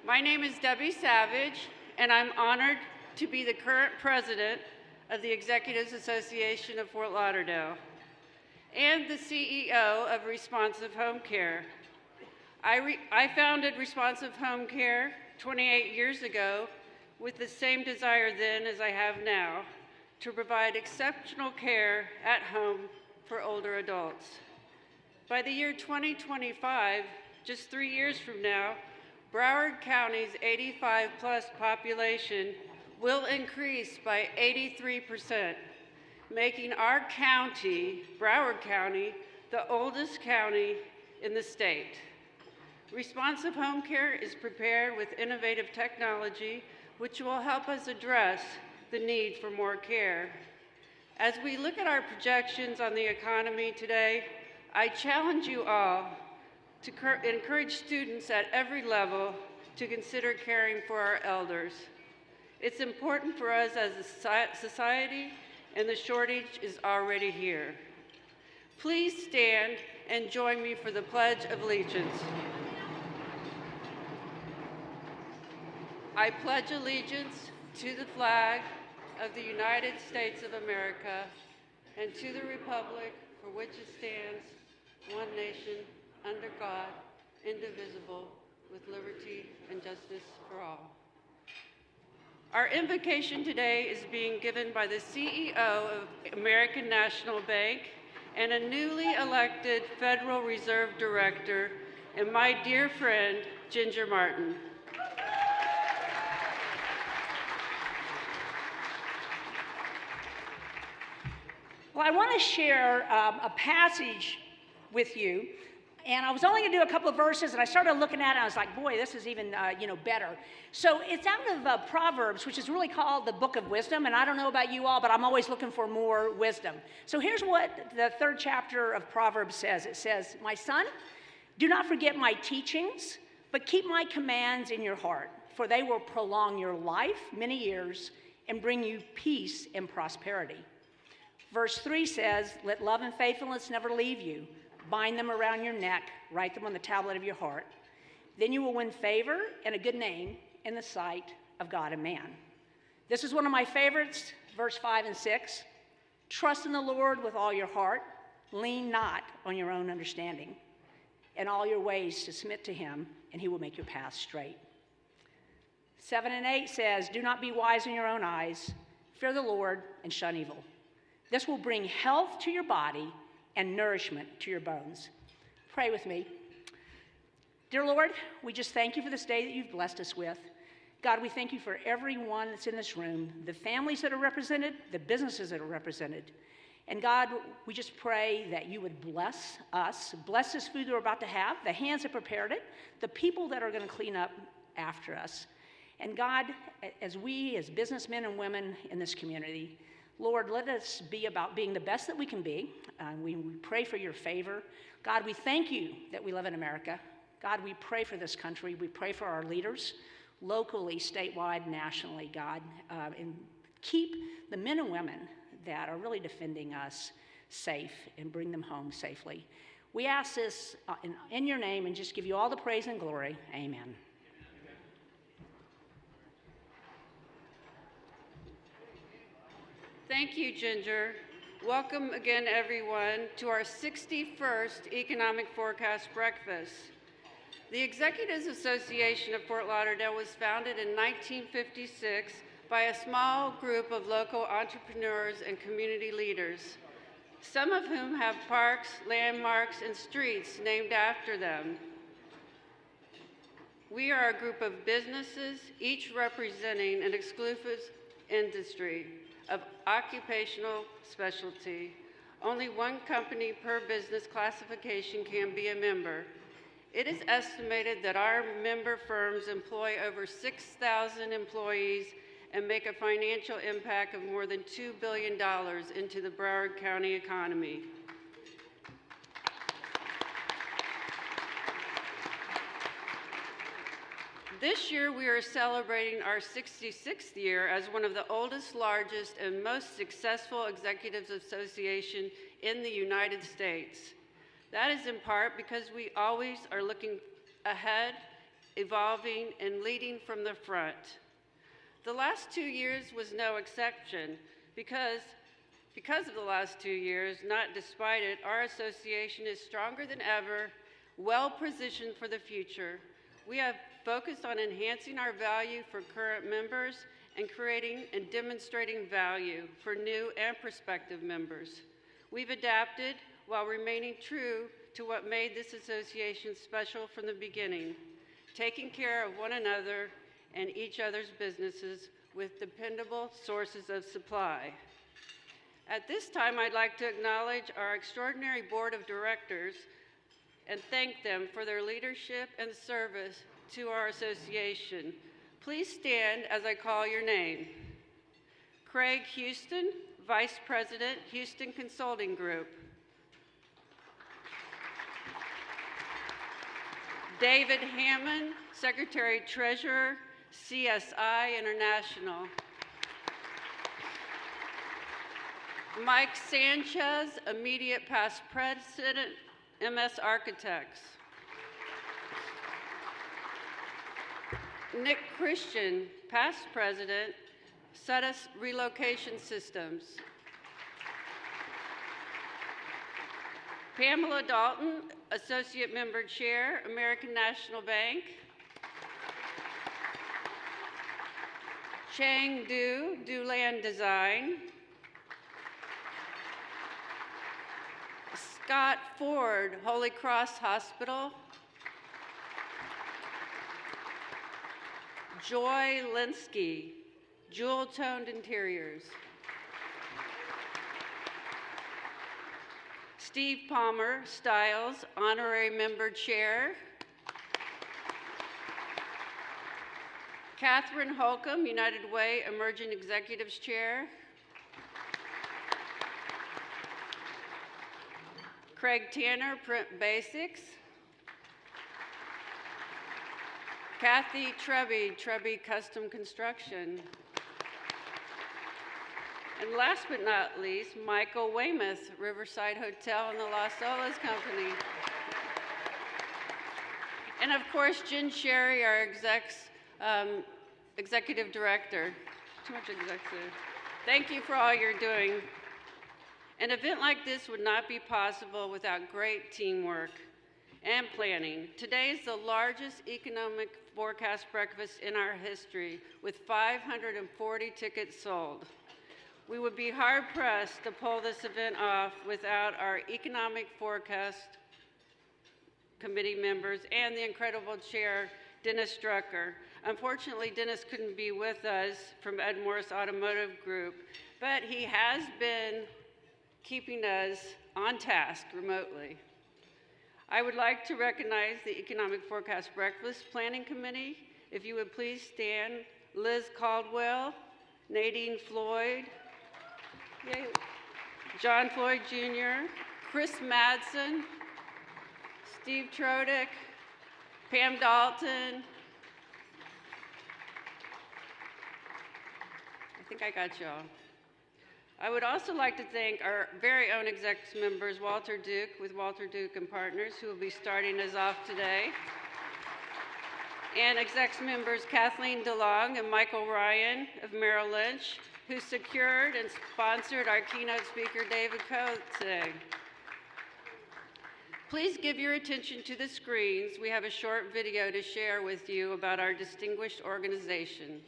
My name is Debbie Savage, and I'm honored to be the current president of the Executives Association of Fort Lauderdale and the CEO of Responsive Home Care. I founded Responsive Home Care 28 years ago with the same desire then as I have now, to provide exceptional care at home for older adults. By the year 2025, just 3 years from now, Broward County's 85-plus population will increase by 83%, making our county, Broward County, the oldest county in the state. Responsive Home Care is prepared with innovative technology which will help us address the need for more care. As we look at our projections on the economy today, I challenge you all to encourage students at every level to consider caring for our elders. It's important for us as a society, and the shortage is already here. Please stand and join me for the Pledge of Allegiance. I pledge allegiance to the flag of the United States of America and to the republic for which it stands, one nation, under God, indivisible, with liberty and justice for all. Our invocation today is being given by the CEO of American National Bank and a newly elected Federal Reserve Director, and my dear friend, Ginger Martin. Well, I want to share a passage with you, and I was only going to do a couple of verses, and I started looking at it, and I was like, boy, this is even, better. So it's out of Proverbs, which is really called the Book of Wisdom, and I don't know about you all, but I'm always looking for more wisdom. So here's what the 3rd chapter of Proverbs says. It says, "My son, do not forget my teachings, but keep my commands in your heart, for they will prolong your life many years and bring you peace and prosperity." Verse 3 says, "Let love and faithfulness never leave you. Bind them around your neck, write them on the tablet of your heart. Then you will win favor and a good name in the sight of God and man." This is one of my favorites, verse 5 and 6. "Trust in the Lord with all your heart. Lean not on your own understanding. In all your ways to submit to him, and he will make your path straight." 7 and 8 says, "Do not be wise in your own eyes. Fear the Lord and shun evil. This will bring health to your body and nourishment to your bones." Pray with me. Dear Lord, we just thank you for this day that you've blessed us with. God, we thank you for everyone that's in this room, the families that are represented, the businesses that are represented. And God, we just pray that you would bless us, bless this food that we're about to have, the hands that prepared it, the people that are going to clean up after us. And God, as we, as businessmen and women in this community, Lord, let us be about being the best that we can be. We pray for your favor. God, we thank you that we live in America. God, we pray for this country. We pray for our leaders, locally, statewide, nationally, God. And keep the men and women that are really defending us safe and bring them home safely. We ask this in your name and just give you all the praise and glory. Amen. Thank you, Ginger. Welcome again, everyone, to our 61st Economic Forecast Breakfast. The Executives Association of Fort Lauderdale was founded in 1956 by a small group of local entrepreneurs and community leaders, some of whom have parks, landmarks, and streets named after them. We are a group of businesses, each representing an exclusive industry of occupational specialty. Only one company per business classification can be a member. It is estimated that our member firms employ over 6,000 employees and make a financial impact of more than $2 billion into the Broward County economy. This year, we are celebrating our 66th year as one of the oldest, largest, and most successful executives association in the United States. That is in part because we always are looking ahead evolving, and leading from the front. The last 2 years was no exception. Because of the last 2 years, not despite it, our association is stronger than ever, well positioned for the future. We have focused on enhancing our value for current members and creating and demonstrating value for new and prospective members. We've adapted while remaining true to what made this association special from the beginning, taking care of one another and each other's businesses with dependable sources of supply. At this time, I'd like to acknowledge our extraordinary board of directors and thank them for their leadership and service to our association. Please stand as I call your name. Craig Houston, Vice President, Houston Consulting Group. David Hammond, Secretary Treasurer, CSI International. Mike Sanchez, Immediate Past President, MS Architects. Nick Christian, Past President, Sudus Relocation Systems. Pamela Dalton, Associate Member Chair, American National Bank. Chang Du, Duland Design. Scott Ford, Holy Cross Hospital. Joy Linsky, Jewel Toned Interiors. Steve Palmer, Styles, Honorary Member Chair. Catherine Holcomb, United Way, Emerging Executives Chair. Craig Tanner, Print Basics. Kathy Treby, Treby Custom Construction. And last but not least, Michael Weymouth, Riverside Hotel and the Las Olas Company. And of course, Jen Sherry, our executive director. Too much executive. Thank you for all you're doing. An event like this would not be possible without great teamwork and planning. Today is the largest economic forecast breakfast in our history, with 540 tickets sold. We would be hard-pressed to pull this event off without our economic forecast committee members and the incredible chair, Dennis Drucker. Unfortunately, Dennis couldn't be with us from Ed Morris Automotive Group, but he has been keeping us on task remotely. I would like to recognize the Economic Forecast Breakfast Planning Committee. If you would please stand. Liz Caldwell, Nadine Floyd, yay, John Floyd Jr., Chris Madsen, Steve Trodick, Pam Dalton. I think I got y'all. I would also like to thank our very own execs members, Walter Duke with Walter Duke and Partners, who will be starting us off today, and execs members Kathleen DeLong and Michael Ryan of Merrill Lynch, who secured and sponsored our keynote speaker, David Coe, today. Please give your attention to the screens. We have a short video to share with you about our distinguished organization.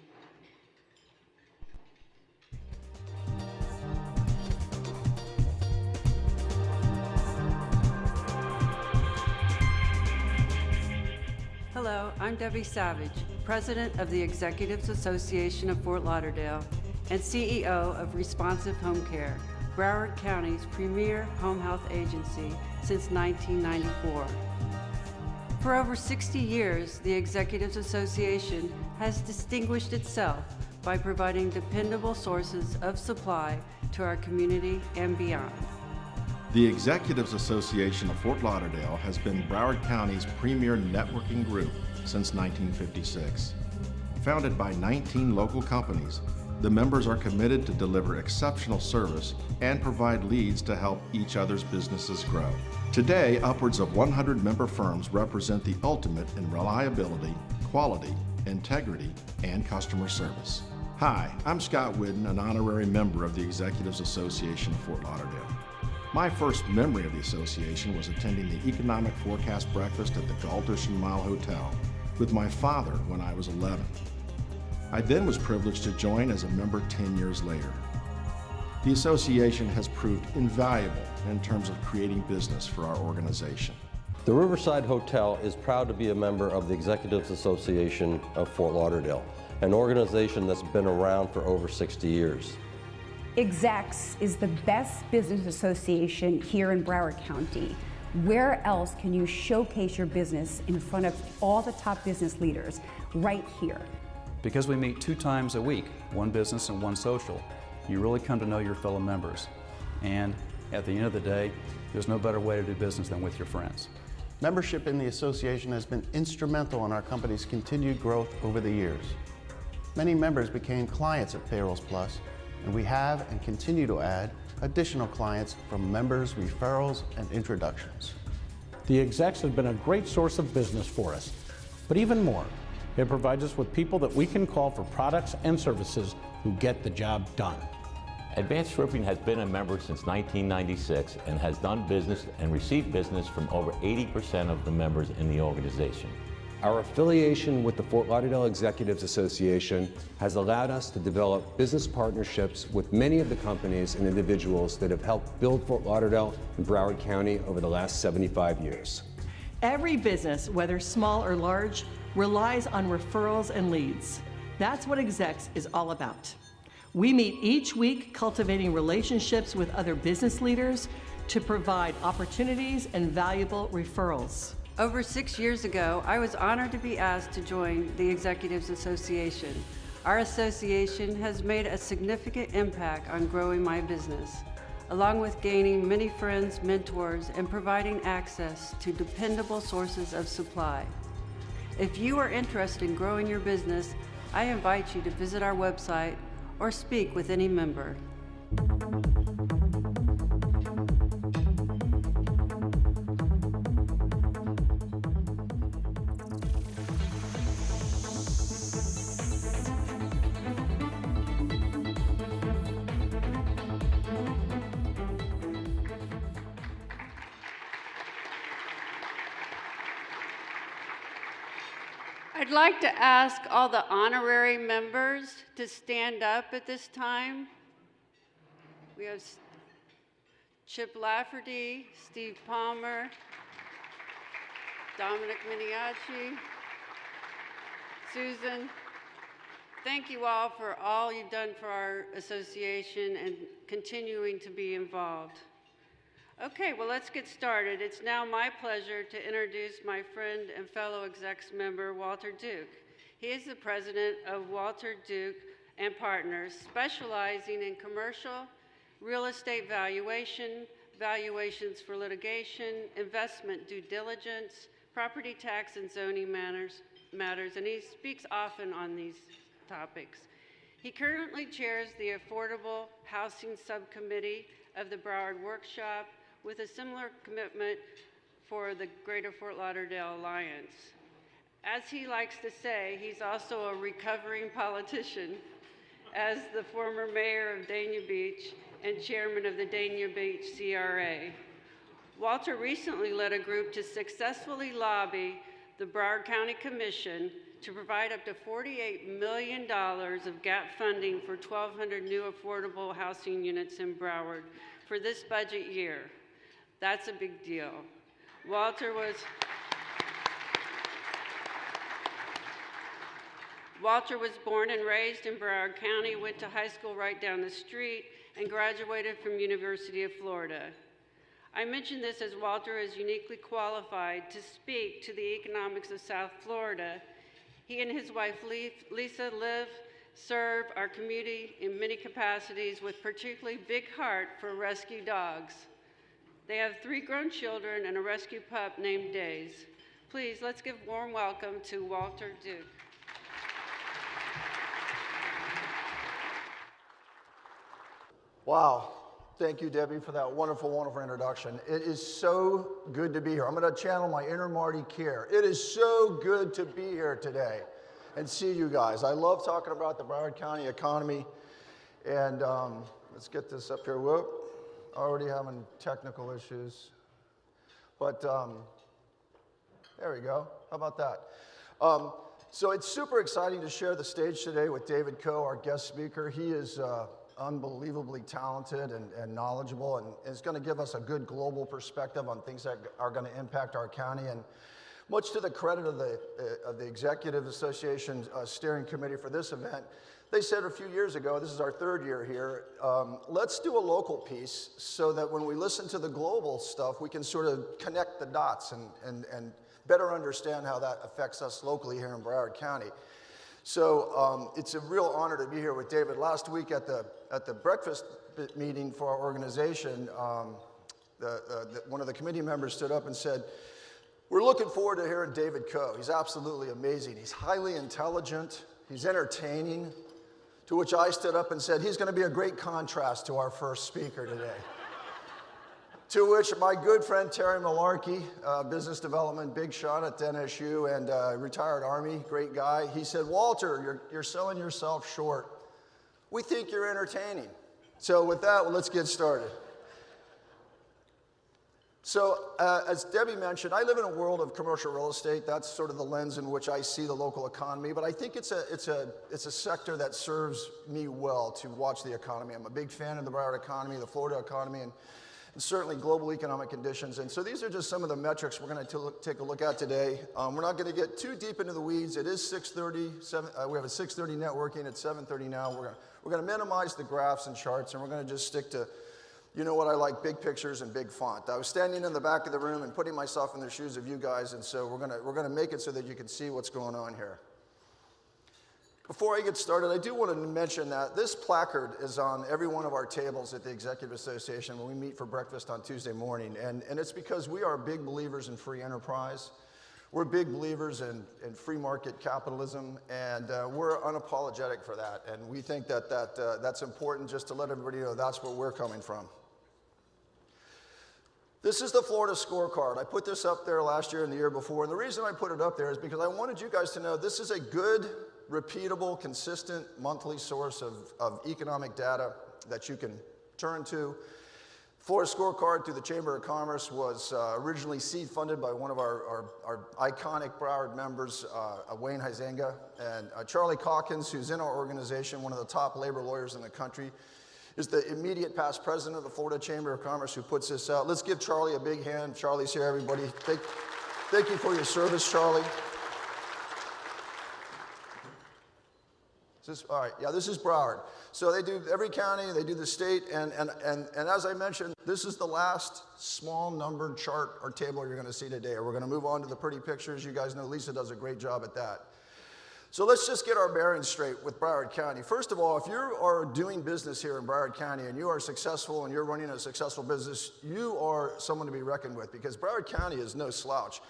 Hello, I'm Debbie Savage, President of the Executives Association of Fort Lauderdale and CEO of Responsive Home Care, Broward County's premier home health agency since 1994. For over 60 years, the Executives Association has distinguished itself by providing dependable sources of supply to our community and beyond. The Executives Association of Fort Lauderdale has been Broward County's premier networking group since 1956. Founded by 19 local companies, the members are committed to deliver exceptional service and provide leads to help each other's businesses grow. Today, upwards of 100 member firms represent the ultimate in reliability, quality, integrity, and customer service. Hi, I'm Scott Whidden, an honorary member of the Executives Association of Fort Lauderdale. My first memory of the association was attending the Economic Forecast Breakfast at the Galterson Mile Hotel with my father when I was 11. I then was privileged to join as a member 10 years later. The association has proved invaluable in terms of creating business for our organization. The Riverside Hotel is proud to be a member of the Executives Association of Fort Lauderdale, an organization that's been around for over 60 years. Execs is the best business association here in Broward County. Where else can you showcase your business in front of all the top business leaders? Right here. Because we meet 2 times a week, one business and one social, you really come to know your fellow members. And at the end of the day, there's no better way to do business than with your friends. Membership in the association has been instrumental in our company's continued growth over the years. Many members became clients at Payrolls Plus, and we have and continue to add additional clients from members' referrals and introductions. The execs have been a great source of business for us, but even more, it provides us with people that we can call for products and services who get the job done. Advanced Roofing has been a member since 1996 and has done business and received business from over 80% of the members in the organization. Our affiliation with the Fort Lauderdale Executives Association has allowed us to develop business partnerships with many of the companies and individuals that have helped build Fort Lauderdale and Broward County over the last 75 years. Every business, whether small or large, relies on referrals and leads. That's what Execs is all about. We meet each week cultivating relationships with other business leaders to provide opportunities and valuable referrals. Over 6 years ago, I was honored to be asked to join the Executives Association. Our association has made a significant impact on growing my business, along with gaining many friends, mentors, and providing access to dependable sources of supply. If you are interested in growing your business, I invite you to visit our website or speak with any member. I'd like to ask all the honorary members to stand up at this time. We have Chip Lafferty, Steve Palmer, Dominic Miniacci, Susan. Thank you all for all you've done for our association and continuing to be involved. Okay, well, let's get started. It's now my pleasure to introduce my friend and fellow execs member, Walter Duke. He is the president of Walter Duke and Partners, specializing in commercial real estate valuation, valuations for litigation, investment due diligence, property tax and zoning matters, and he speaks often on these topics. He currently chairs the Affordable Housing Subcommittee of the Broward Workshop, with a similar commitment for the Greater Fort Lauderdale Alliance. As he likes to say, he's also a recovering politician, as the former mayor of Dania Beach and chairman of the Dania Beach CRA. Walter recently led a group to successfully lobby the Broward County Commission to provide up to $48 million of gap funding for 1,200 new affordable housing units in Broward for this budget year. That's a big deal. Walter was born and raised in Broward County, went to high school right down the street, and graduated from University of Florida. I mention this as Walter is uniquely qualified to speak to the economics of South Florida. He and his wife Lisa serve our community in many capacities with particularly big heart for rescue dogs. They have 3 grown children and a rescue pup named Days. Please, let's give a warm welcome to Walter Duke. Wow, Thank you, Debbie, for that wonderful, wonderful introduction. It is so good to be here. I'm going to channel my inner Marty Kier. It is so good to be here today and see you guys. I love talking about the Broward County economy. And let's get this up here. Whoop. Already having technical issues. But there we go. How about that? So it's super exciting to share the stage today with David Coe, our guest speaker. He is unbelievably talented and knowledgeable, and is going to give us a good global perspective on things that are going to impact our county. And much to the credit of the Executive Association Steering Committee for this event, they said a few years ago, this is our third year here, let's do a local piece so that when we listen to the global stuff, we can sort of connect the dots and better understand how that affects us locally here in Broward County. So it's a real honor to be here with David. Last week at the breakfast meeting for our organization, one of the committee members stood up and said, "We're looking forward to hearing David Coe. He's absolutely amazing. He's highly intelligent. He's entertaining." To which I stood up and said, "He's going to be a great contrast to our first speaker today." To which my good friend Terry Malarkey, business development, big shot at NSU and retired Army, great guy, he said, "Walter, you're selling yourself short. We think you're entertaining." So with that, well, let's get started. So as Debbie mentioned, I live in a world of commercial real estate. That's sort of the lens in which I see the local economy. But I think it's a sector that serves me well to watch the economy. I'm a big fan of the Broward economy, the Florida economy, and certainly global economic conditions. And so these are just some of the metrics we're going to take a look at today. We're not going to get too deep into the weeds. It is 6:30. We have a 6:30 networking at 7:30 now. We're going to minimize the graphs and charts, and we're going to just stick to, you know what I like, big pictures and big font. I was standing in the back of the room and putting myself in the shoes of you guys, and so we're going to make it so that you can see what's going on here. Before I get started, I do want to mention that this placard is on every one of our tables at the Executive Association when we meet for breakfast on Tuesday morning. And it's because we are big believers in free enterprise. We're big believers in free market capitalism, and we're unapologetic for that. And we think that's important just to let everybody know that's where we're coming from. This is the Florida Scorecard. I put this up there last year and the year before. And the reason I put it up there is because I wanted you guys to know this is a good, repeatable, consistent monthly source of economic data that you can turn to. Florida Scorecard through the Chamber of Commerce was originally seed funded by one of our iconic Broward members, Wayne Huizenga, and Charlie Calkins, who's in our organization, one of the top labor lawyers in the country, is the immediate past president of the Florida Chamber of Commerce who puts this out. Let's give Charlie a big hand. Charlie's here, everybody. Thank you for your service, Charlie. All right, yeah, this is Broward. So they do every county, they do the state, and as I mentioned, this is the last small numbered chart or table you're going to see today. We're going to move on to the pretty pictures. You guys know Lisa does a great job at that. So let's just get our bearings straight with Broward County. First of all, if you are doing business here in Broward County and you are successful and you're running a successful business, you are someone to be reckoned with, because Broward County is no slouch.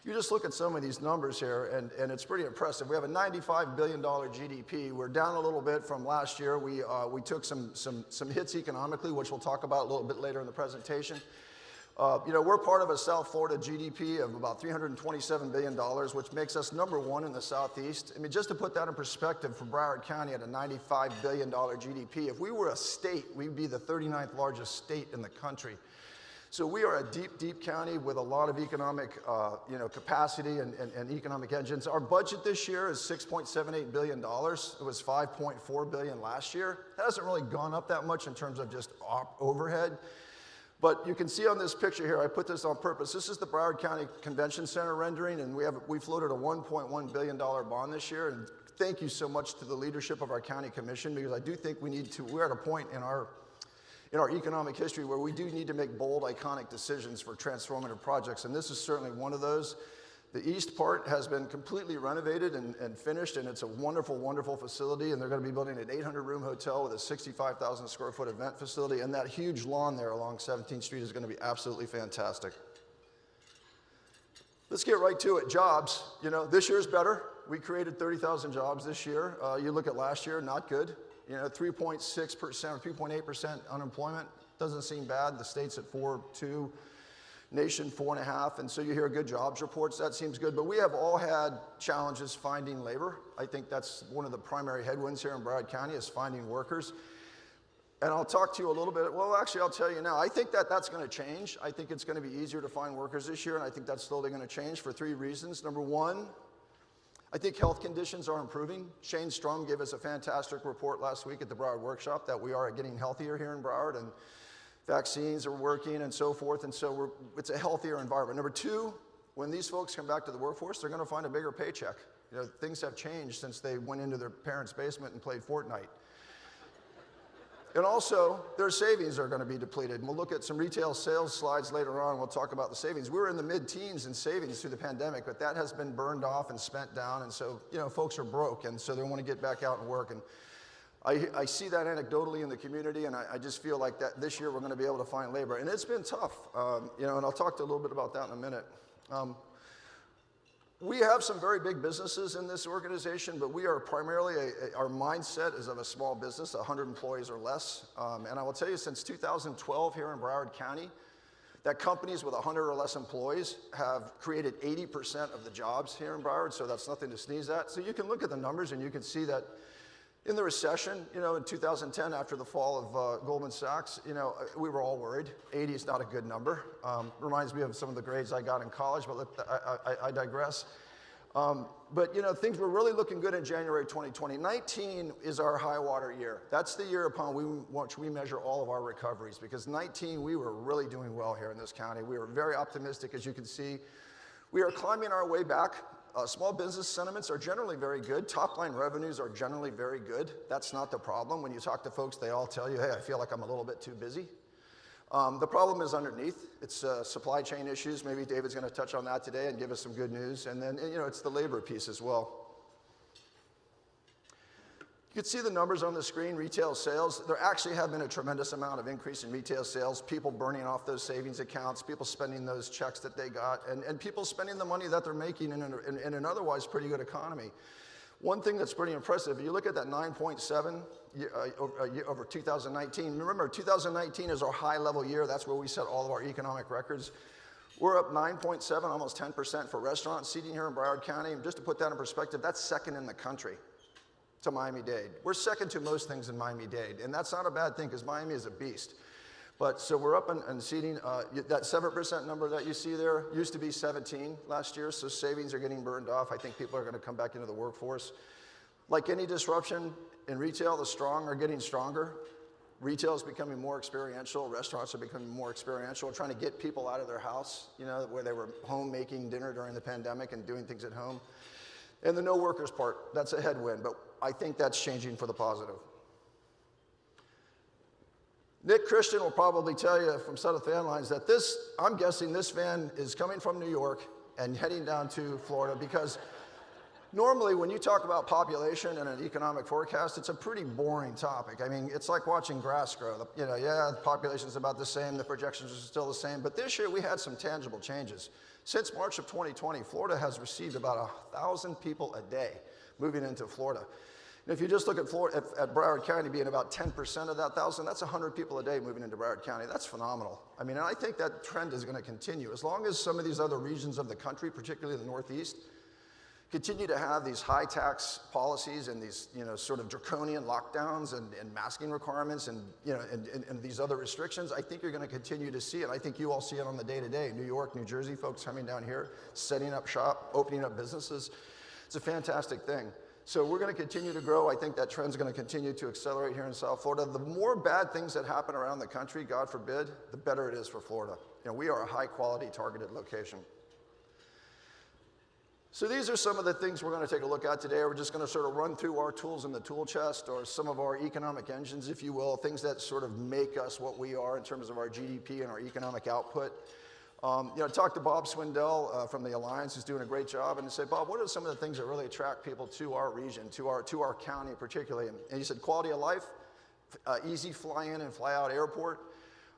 You just look at some of these numbers here, and it's pretty impressive. We have a $95 billion GDP. We're down a little bit from last year. We took some hits economically, which we'll talk about a little bit later in the presentation. We're part of a South Florida GDP of about $327 billion, which makes us #1 in the Southeast. I mean, just to put that in perspective, for Broward County at a $95 billion GDP, if we were a state, we'd be the 39th largest state in the country. So we are a deep, deep county with a lot of economic capacity and economic engines. Our budget this year is $6.78 billion. It was $5.4 billion last year. It hasn't really gone up that much in terms of just overhead. But you can see on this picture here, I put this on purpose. This is the Broward County Convention Center rendering, and we floated a $1.1 billion bond this year. And thank you so much to the leadership of our county commission, because I do think we're at a point in our economic history where we do need to make bold, iconic decisions for transformative projects, and this is certainly one of those. The east part has been completely renovated and finished, and it's a wonderful, wonderful facility, and they're going to be building an 800-room hotel with a 65,000 square foot event facility, and that huge lawn there along 17th Street is going to be absolutely fantastic. Let's get right to it. Jobs. This year's better. We created 30,000 jobs this year. You look at last year, not good. 3.6% or 3.8% unemployment Doesn't seem bad. The state's at 4.2, nation 4.5, and so you hear good jobs reports. That seems good, but we have all had challenges finding labor. I think that's one of the primary headwinds here in Broward County is finding workers. And I'll talk to you a little bit, well, actually, I'll tell you now, I think that that's going to change. I think it's going to be easier to find workers this year, and I think that's slowly going to change for 3 reasons. Number one, I think health conditions are improving. Shane Strum gave us a fantastic report last week at the Broward Workshop that we are getting healthier here in Broward, and vaccines are working and so forth, and so it's a healthier environment. Number two, when these folks come back to the workforce, they're going to find a bigger paycheck. You know, things have changed since they went into their parents' basement and played Fortnite. And also, their savings are going to be depleted. And we'll look at some retail sales slides later on. We'll talk about the savings. We were in the mid-teens in savings through the pandemic, but that has been burned off and spent down. And so, you know, folks are broke, and so they want to get back out and work. And I see that anecdotally in the community, and I just feel like that this year we're going to be able to find labor. And it's been tough, you know, and I'll talk to you a little bit about that in a minute. We have some very big businesses in this organization, but we are primarily, our mindset is of a small business, 100 employees or less. And I will tell you, since 2012 here in Broward County, that companies with 100 or less employees have created 80% of the jobs here in Broward, so that's nothing to sneeze at. So you can look at the numbers and you can see that in the recession, you know, in 2010, after the fall of Goldman Sachs, you know, we were all worried. 80 is not a good number. Reminds me of some of the grades I got in college, but I digress. But, you know, things were really looking good in January 2020. 19 is our high water year. That's the year upon which we measure all of our recoveries, because 19, we were really doing well here in this county. We were very optimistic, as you can see. We are climbing our way back. Small business sentiments are generally very good. Top line revenues are generally very good. That's not the problem. When you talk to folks, they all tell you, hey, I feel like I'm a little bit too busy. The problem is underneath. It's supply chain issues. Maybe David's going to touch on that today and give us some good news. And then, you know, it's the labor piece as well. You can see the numbers on the screen, retail sales. There actually have been a tremendous amount of increase in retail sales, people burning off those savings accounts, people spending those checks that they got, and people spending the money that they're making in an otherwise pretty good economy. One thing that's pretty impressive, you look at that 9.7 over 2019. Remember, 2019 is our high-level year. That's where we set all of our economic records. We're up 9.7, almost 10% for restaurant seating here in Broward County. And just to put that in perspective, that's second in the country to Miami-Dade. We're second to most things in Miami-Dade, and that's not a bad thing because Miami is a beast. But so we're up in seating. That 7% number that you see there used to be 17 last year, so savings are getting burned off. I think people are going to come back into the workforce. Like any disruption in retail, the strong are getting stronger. Retail is becoming more experiential. Restaurants are becoming more experiential. We're trying to get people out of their house, you know, where they were home making dinner during the pandemic and doing things at home. And the no workers part, that's a headwind, but I think that's changing for the positive. Nick Christian will probably tell you from Set of Fan Lines that I'm guessing this van is coming from New York and heading down to Florida, because normally when you talk about population and an economic forecast, it's a pretty boring topic. I mean, it's like watching grass grow. You know, yeah, the population's about the same, the projections are still the same, but this year we had some tangible changes. Since March of 2020, Florida has received about 1,000 people a day moving into Florida. And if you just look at Florida, at Broward County being about 10% of that 1,000, that's 100 people a day moving into Broward County. That's phenomenal. I mean, and I think that trend is going to continue. As long as some of these other regions of the country, particularly the Northeast, continue to have these high tax policies and these, you know, sort of draconian lockdowns and masking requirements and, you know, and these other restrictions, I think you're going to continue to see it. I think you all see it on the day-to-day. New York, New Jersey, folks coming down here, setting up shop, opening up businesses. It's a fantastic thing. So we're going to continue to grow. I think that trend's going to continue to accelerate here in South Florida. The more bad things that happen around the country, God forbid, the better it is for Florida. You know, we are a high-quality, targeted location. So these are some of the things we're going to take a look at today. We're just going to sort of run through our tools in the tool chest, or some of our economic engines, if you will, things that sort of make us what we are in terms of our GDP and our economic output. You know, I talked to Bob Swindell from the Alliance, who's doing a great job, and I said, Bob, what are some of the things that really attract people to our region, to our county particularly? And he said, quality of life, easy fly in and fly out airport,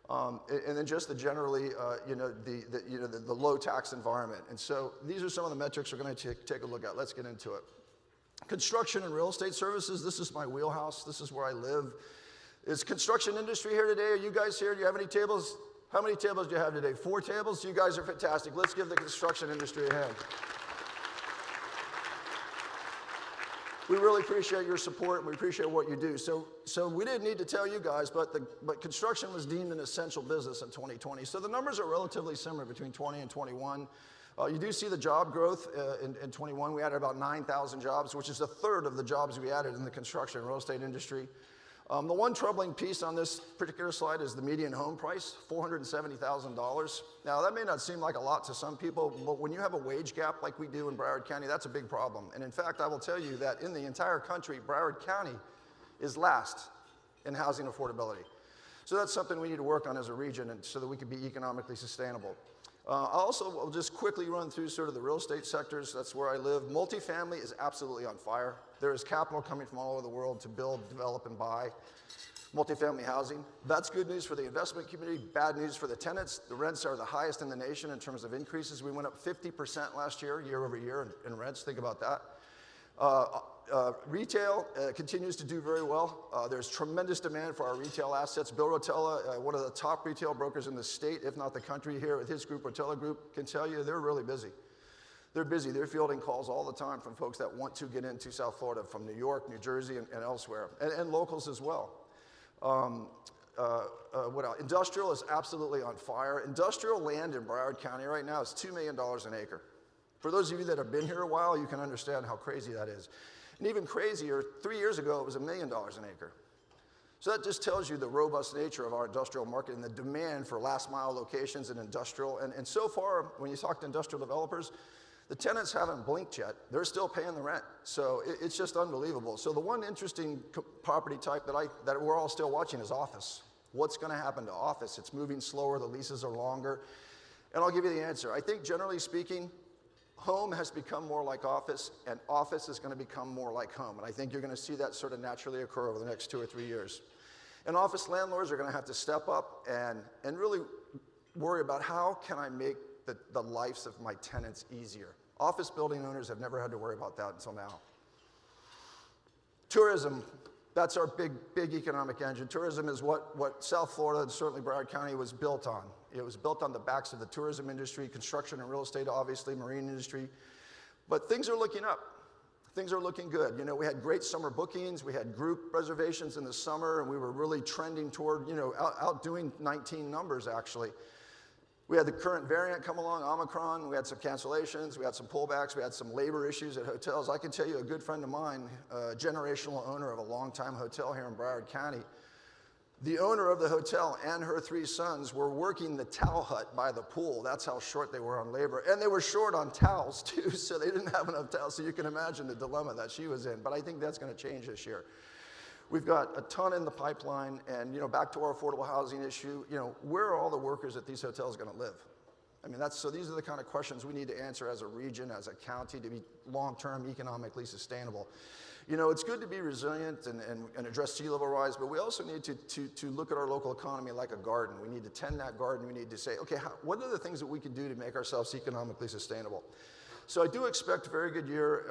and then just the generally, you know, the low tax environment. And so these are some of the metrics we're going to take a look at. Let's get into it. Construction and real estate services, this is my wheelhouse. This is where I live. Is construction industry here today? Are you guys here? Do you have any tables? How many tables do you have today? 4 tables? You guys are fantastic. Let's give the construction industry a hand. We really appreciate your support, and we appreciate what you do. So we didn't need to tell you guys, but construction was deemed an essential business in 2020. So the numbers are relatively similar between 20 and 21. You do see the job growth in 21. We added about 9,000 jobs, which is a third of the jobs we added in the construction and real estate industry. The one troubling piece on this particular slide is the median home price, $470,000. Now, that may not seem like a lot to some people, but when you have a wage gap like we do in Broward County, that's a big problem. And in fact, I will tell you that in the entire country, Broward County is last in housing affordability. So that's something we need to work on as a region and so that we can be economically sustainable. I'll just quickly run through sort of the real estate sectors. That's where I live. Multifamily is absolutely on fire. There is capital coming from all over the world to build, develop, and buy multifamily housing. That's good news for the investment community, bad news for the tenants. The rents are the highest in the nation in terms of increases. We went up 50% last year, year over year in rents. Think about that. Retail continues to do very well. There's tremendous demand for our retail assets. Bill Rotella, one of the top retail brokers in the state, if not the country here with his group, Rotella Group, can tell you they're really busy. They're busy. They're fielding calls all the time from folks that want to get into South Florida from New York, New Jersey, and elsewhere, and locals as well. What else? Industrial is absolutely on fire. Industrial land in Broward County right now is $2 million an acre. For those of you that have been here a while, you can understand how crazy that is. And even crazier, 3 years ago, it was $1 million an acre. So that just tells you the robust nature of our industrial market and the demand for last mile locations and industrial. And so far, when you talk to industrial developers, the tenants haven't blinked yet. They're still paying the rent. So it's just unbelievable. So the one interesting property type that we're all still watching is office. What's going to happen to office? It's moving slower. The leases are longer. And I'll give you the answer. I think generally speaking, home has become more like office, and office is going to become more like home. And I think you're going to see that sort of naturally occur over the next 2 or 3 years. And office landlords are going to have to step up and really worry about how can I make the lives of my tenants easier. Office building owners have never had to worry about that until now. Tourism, that's our big economic engine. Tourism is what South Florida and certainly Broward County was built on. It was built on the backs of the tourism industry, construction and real estate, obviously, marine industry. But things are looking up. Things are looking good. You know, we had great summer bookings. We had group reservations in the summer, and we were really trending toward, outdoing 19 numbers, actually. We had the current variant come along, Omicron. We had some cancellations. We had some pullbacks. We had some labor issues at hotels. I can tell you a good friend of mine, a generational owner of a longtime hotel here in Broward County, the owner of the hotel and her 3 sons were working the towel hut by the pool. That's how short they were on labor. And they were short on towels, too, so they didn't have enough towels. So you can imagine the dilemma that she was in. But I think that's going to change this year. We've got a ton in the pipeline, and back to our affordable housing issue, where are all the workers at these hotels going to live? I mean, so these are the kind of questions we need to answer as a region, as a county, to be long-term economically sustainable. It's good to be resilient and address sea level rise, but we also need to look at our local economy like a garden. We need to tend that garden. We need to say, okay, what are the things that we can do to make ourselves economically sustainable? So I do expect a very good year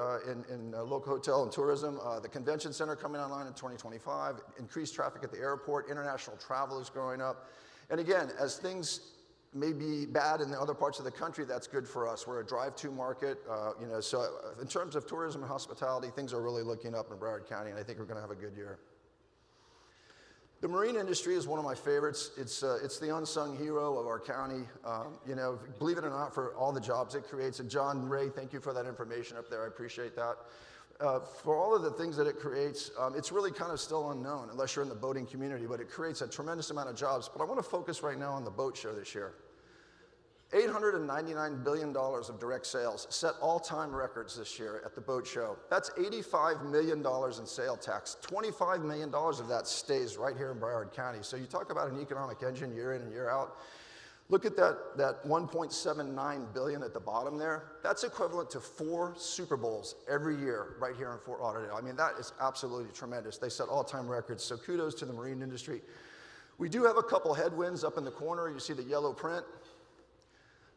in local hotel and tourism. The convention center coming online in 2025, increased traffic at the airport, international travel is growing up. And again, as things may be bad in the other parts of the country, that's good for us. We're a drive-to market, so in terms of tourism and hospitality, things are really looking up in Broward County, and I think we're going to have a good year. The marine industry is one of my favorites. It's the unsung hero of our county. Believe it or not, for all the jobs it creates. And John Ray, thank you for that information up there. I appreciate that. For all of the things that it creates, it's really kind of still unknown unless you're in the boating community, but it creates a tremendous amount of jobs. But I want to focus right now on the boat show this year. $899 billion of direct sales, set all-time records this year at the boat show. That's $85 million in sale tax. $25 million of that stays right here in Broward County. So you talk about an economic engine year in and year out. Look at that $1.79 billion at the bottom there. That's equivalent to 4 Super Bowls every year right here in Fort Lauderdale. I mean, that is absolutely tremendous. They set all-time records, so kudos to the marine industry. We do have a couple headwinds up in the corner. You see the yellow print.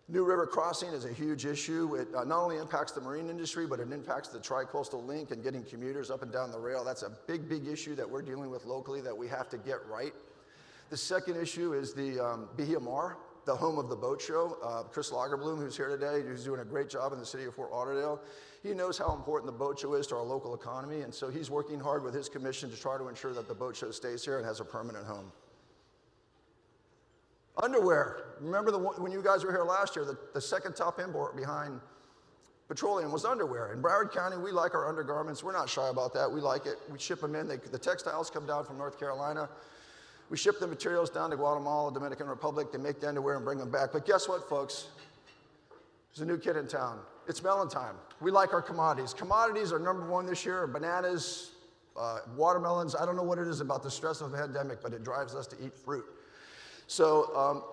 New River Crossing is a huge issue. It not only impacts the marine industry, but it impacts the tri-coastal link and getting commuters up and down the rail. That's a big, big issue that we're dealing with locally that we have to get right. The second issue is the Bahia Mar, the home of the boat show. Chris Lagerbloom, who's here today, who's doing a great job in the city of Fort Lauderdale. He knows how important the boat show is to our local economy, and so he's working hard with his commission to try to ensure that the boat show stays here and has a permanent home. Underwear. Remember when you guys were here last year, the second top import behind petroleum was underwear. In Broward County, we like our undergarments. We're not shy about that. We like it. We ship them in. The textiles come down from North Carolina. We ship the materials down to Guatemala, Dominican Republic. They make the underwear and bring them back. But guess what, folks? There's a new kid in town. It's melon time. We like our commodities. Commodities are number one this year. Bananas, watermelons. I don't know what it is about the stress of the pandemic, but it drives us to eat fruit. So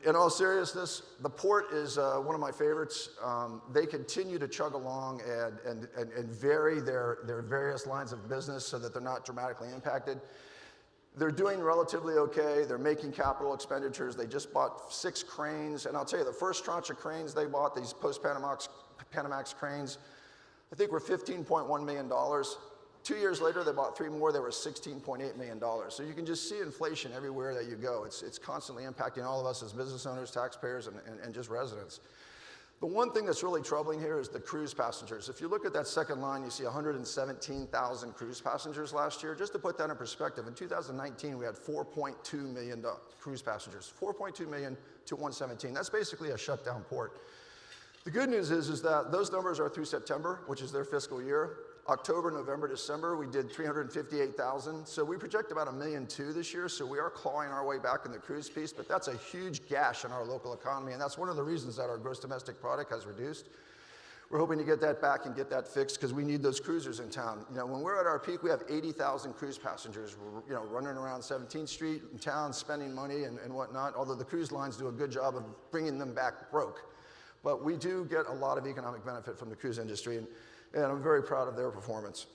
in all seriousness, the port is one of my favorites. They continue to chug along and vary their various lines of business so that they're not dramatically impacted. They're doing relatively okay. They're making capital expenditures. They just bought 6 cranes. And I'll tell you, the first tranche of cranes they bought, these post-Panamax cranes, I think were $15.1 million. 2 years later, they bought 3 more. They were $16.8 million. So you can just see inflation everywhere that you go. It's constantly impacting all of us as business owners, taxpayers, and just residents. The one thing that's really troubling here is the cruise passengers. If you look at that second line, you see 117,000 cruise passengers last year. Just to put that in perspective, in 2019, we had 4.2 million cruise passengers. 4.2 million to 117. That's basically a shutdown port. The good news is that those numbers are through September, which is their fiscal year. October, November, December, we did 358,000. So we project about 1.2 million this year. So we are clawing our way back in the cruise piece, but that's a huge gash in our local economy. And that's one of the reasons that our gross domestic product has reduced. We're hoping to get that back and get that fixed because we need those cruisers in town. You know, when we're at our peak, we have 80,000 cruise passengers, you know, running around 17th Street in town, spending money and whatnot, although the cruise lines do a good job of bringing them back broke. But we do get a lot of economic benefit from the cruise industry, and I'm very proud of their performance.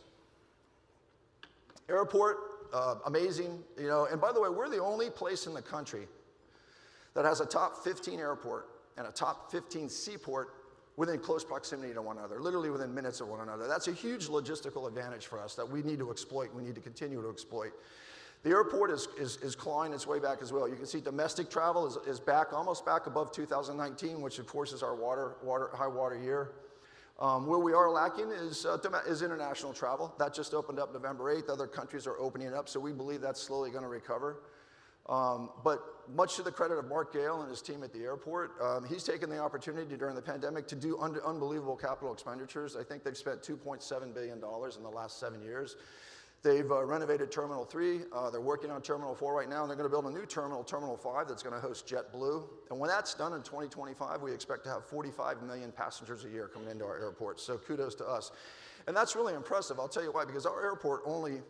Airport, amazing, you know, and by the way, we're the only place in the country that has a top 15 airport and a top 15 seaport within close proximity to one another, literally within minutes of one another. That's a huge logistical advantage for us that we need to exploit, we need to continue to exploit. The airport is clawing its way back as well. You can see domestic travel is back, almost back above 2019, which of course is our high water year. Where we are lacking is international travel. That just opened up November 8th. Other countries are opening up, so we believe that's slowly going to recover. But much to the credit of Mark Gale and his team at the airport, he's taken the opportunity during the pandemic to do unbelievable capital expenditures. I think they've spent $2.7 billion in the last 7 years. They've renovated Terminal 3. They're working on Terminal 4 right now, and they're going to build a new terminal, Terminal 5, that's going to host JetBlue. And when that's done in 2025, we expect to have 45 million passengers a year coming into our airport. So kudos to us. And that's really impressive. I'll tell you why, because our airport only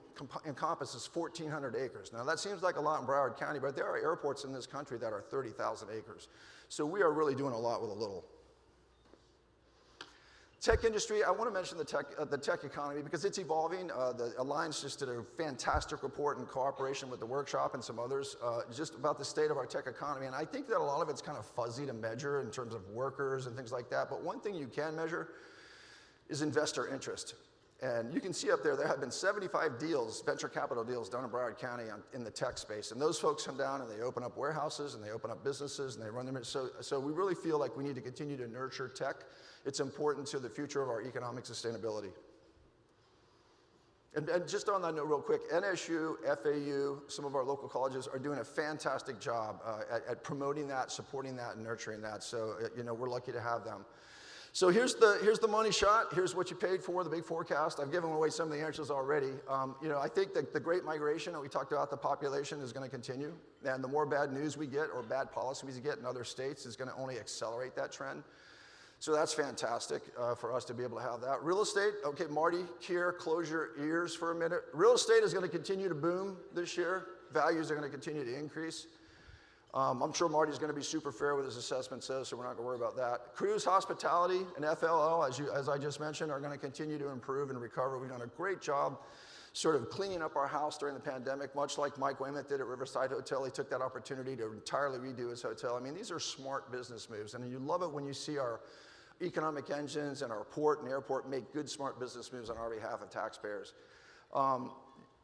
encompasses 1,400 acres. Now, that seems like a lot in Broward County, but there are airports in this country that are 30,000 acres. So we are really doing a lot with a little. Tech industry, I want to mention the tech economy because it's evolving. The Alliance just did a fantastic report in cooperation with the workshop and some others just about the state of our tech economy. And I think that a lot of it's kind of fuzzy to measure in terms of workers and things like that. But one thing you can measure is investor interest. And you can see up there have been 75 deals, venture capital deals done in Broward County in the tech space. And those folks come down and they open up warehouses and they open up businesses and they run them. So we really feel like we need to continue to nurture tech. It's important to the future of our economic sustainability. And just on that note real quick, NSU, FAU, some of our local colleges are doing a fantastic job at promoting that, supporting that, and nurturing that. So, you know, we're lucky to have them. So here's the money shot. Here's what you paid for, the big forecast. I've given away some of the answers already. You know, I think that the great migration that we talked about, the population is going to continue. And the more bad news we get or bad policies we get in other states is going to only accelerate that trend. So that's fantastic for us to be able to have that. Real estate, okay, Marty, Kier, close your ears for a minute. Real estate is going to continue to boom this year. Values are going to continue to increase. I'm sure Marty's going to be super fair with his assessment says, so we're not going to worry about that. Cruise, hospitality, and FLL, as I just mentioned, are going to continue to improve and recover. We've done a great job sort of cleaning up our house during the pandemic, much like Mike Weymouth did at Riverside Hotel. He took that opportunity to entirely redo his hotel. I mean, these are smart business moves, and you love it when you see our economic engines and our port and airport make good, smart business moves on our behalf of taxpayers.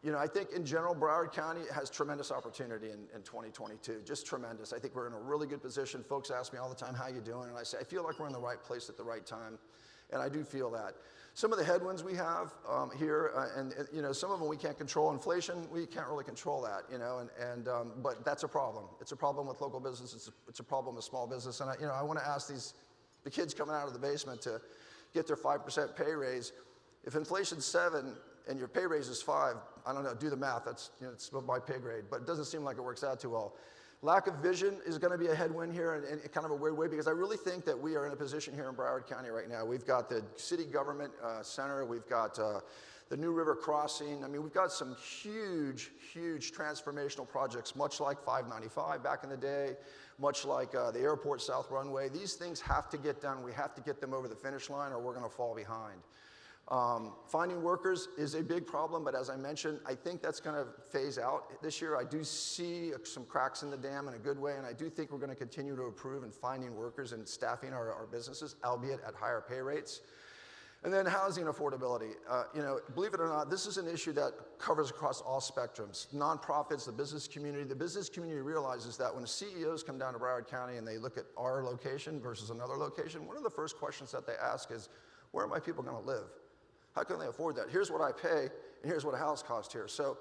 You know, I think in general, Broward County has tremendous opportunity in 2022, just tremendous. I think we're in a really good position. Folks ask me all the time, how you doing? And I say, I feel like we're in the right place at the right time, and I do feel that. Some of the headwinds we have here, and you know, some of them we can't control. Inflation, we can't really control that, you know, but that's a problem. It's a problem with local business. It's a problem with small business. And I want to ask the kids coming out of the basement to get their 5% pay raise. If inflation's 7 and your pay raise is 5, I don't know, do the math. That's, you know, it's my pay grade, but it doesn't seem like it works out too well. Lack of vision is going to be a headwind here in kind of a weird way, because I really think that we are in a position here in Broward County right now. We've got the city government center. We've got the New River Crossing. I mean, we've got some huge, huge transformational projects, much like 595 back in the day, much like the airport south runway. These things have to get done. We have to get them over the finish line, or we're going to fall behind. Finding workers is a big problem, but as I mentioned, I think that's going to phase out this year. I do see some cracks in the dam in a good way, and I do think we're going to continue to improve in finding workers and staffing our businesses, albeit at higher pay rates. And then housing affordability. You know, believe it or not, this is an issue that covers across all spectrums. Nonprofits, the business community realizes that when CEOs come down to Broward County and they look at our location versus another location, one of the first questions that they ask is, where are my people going to live? How can they afford that? Here's what I pay, and here's what a house costs here. So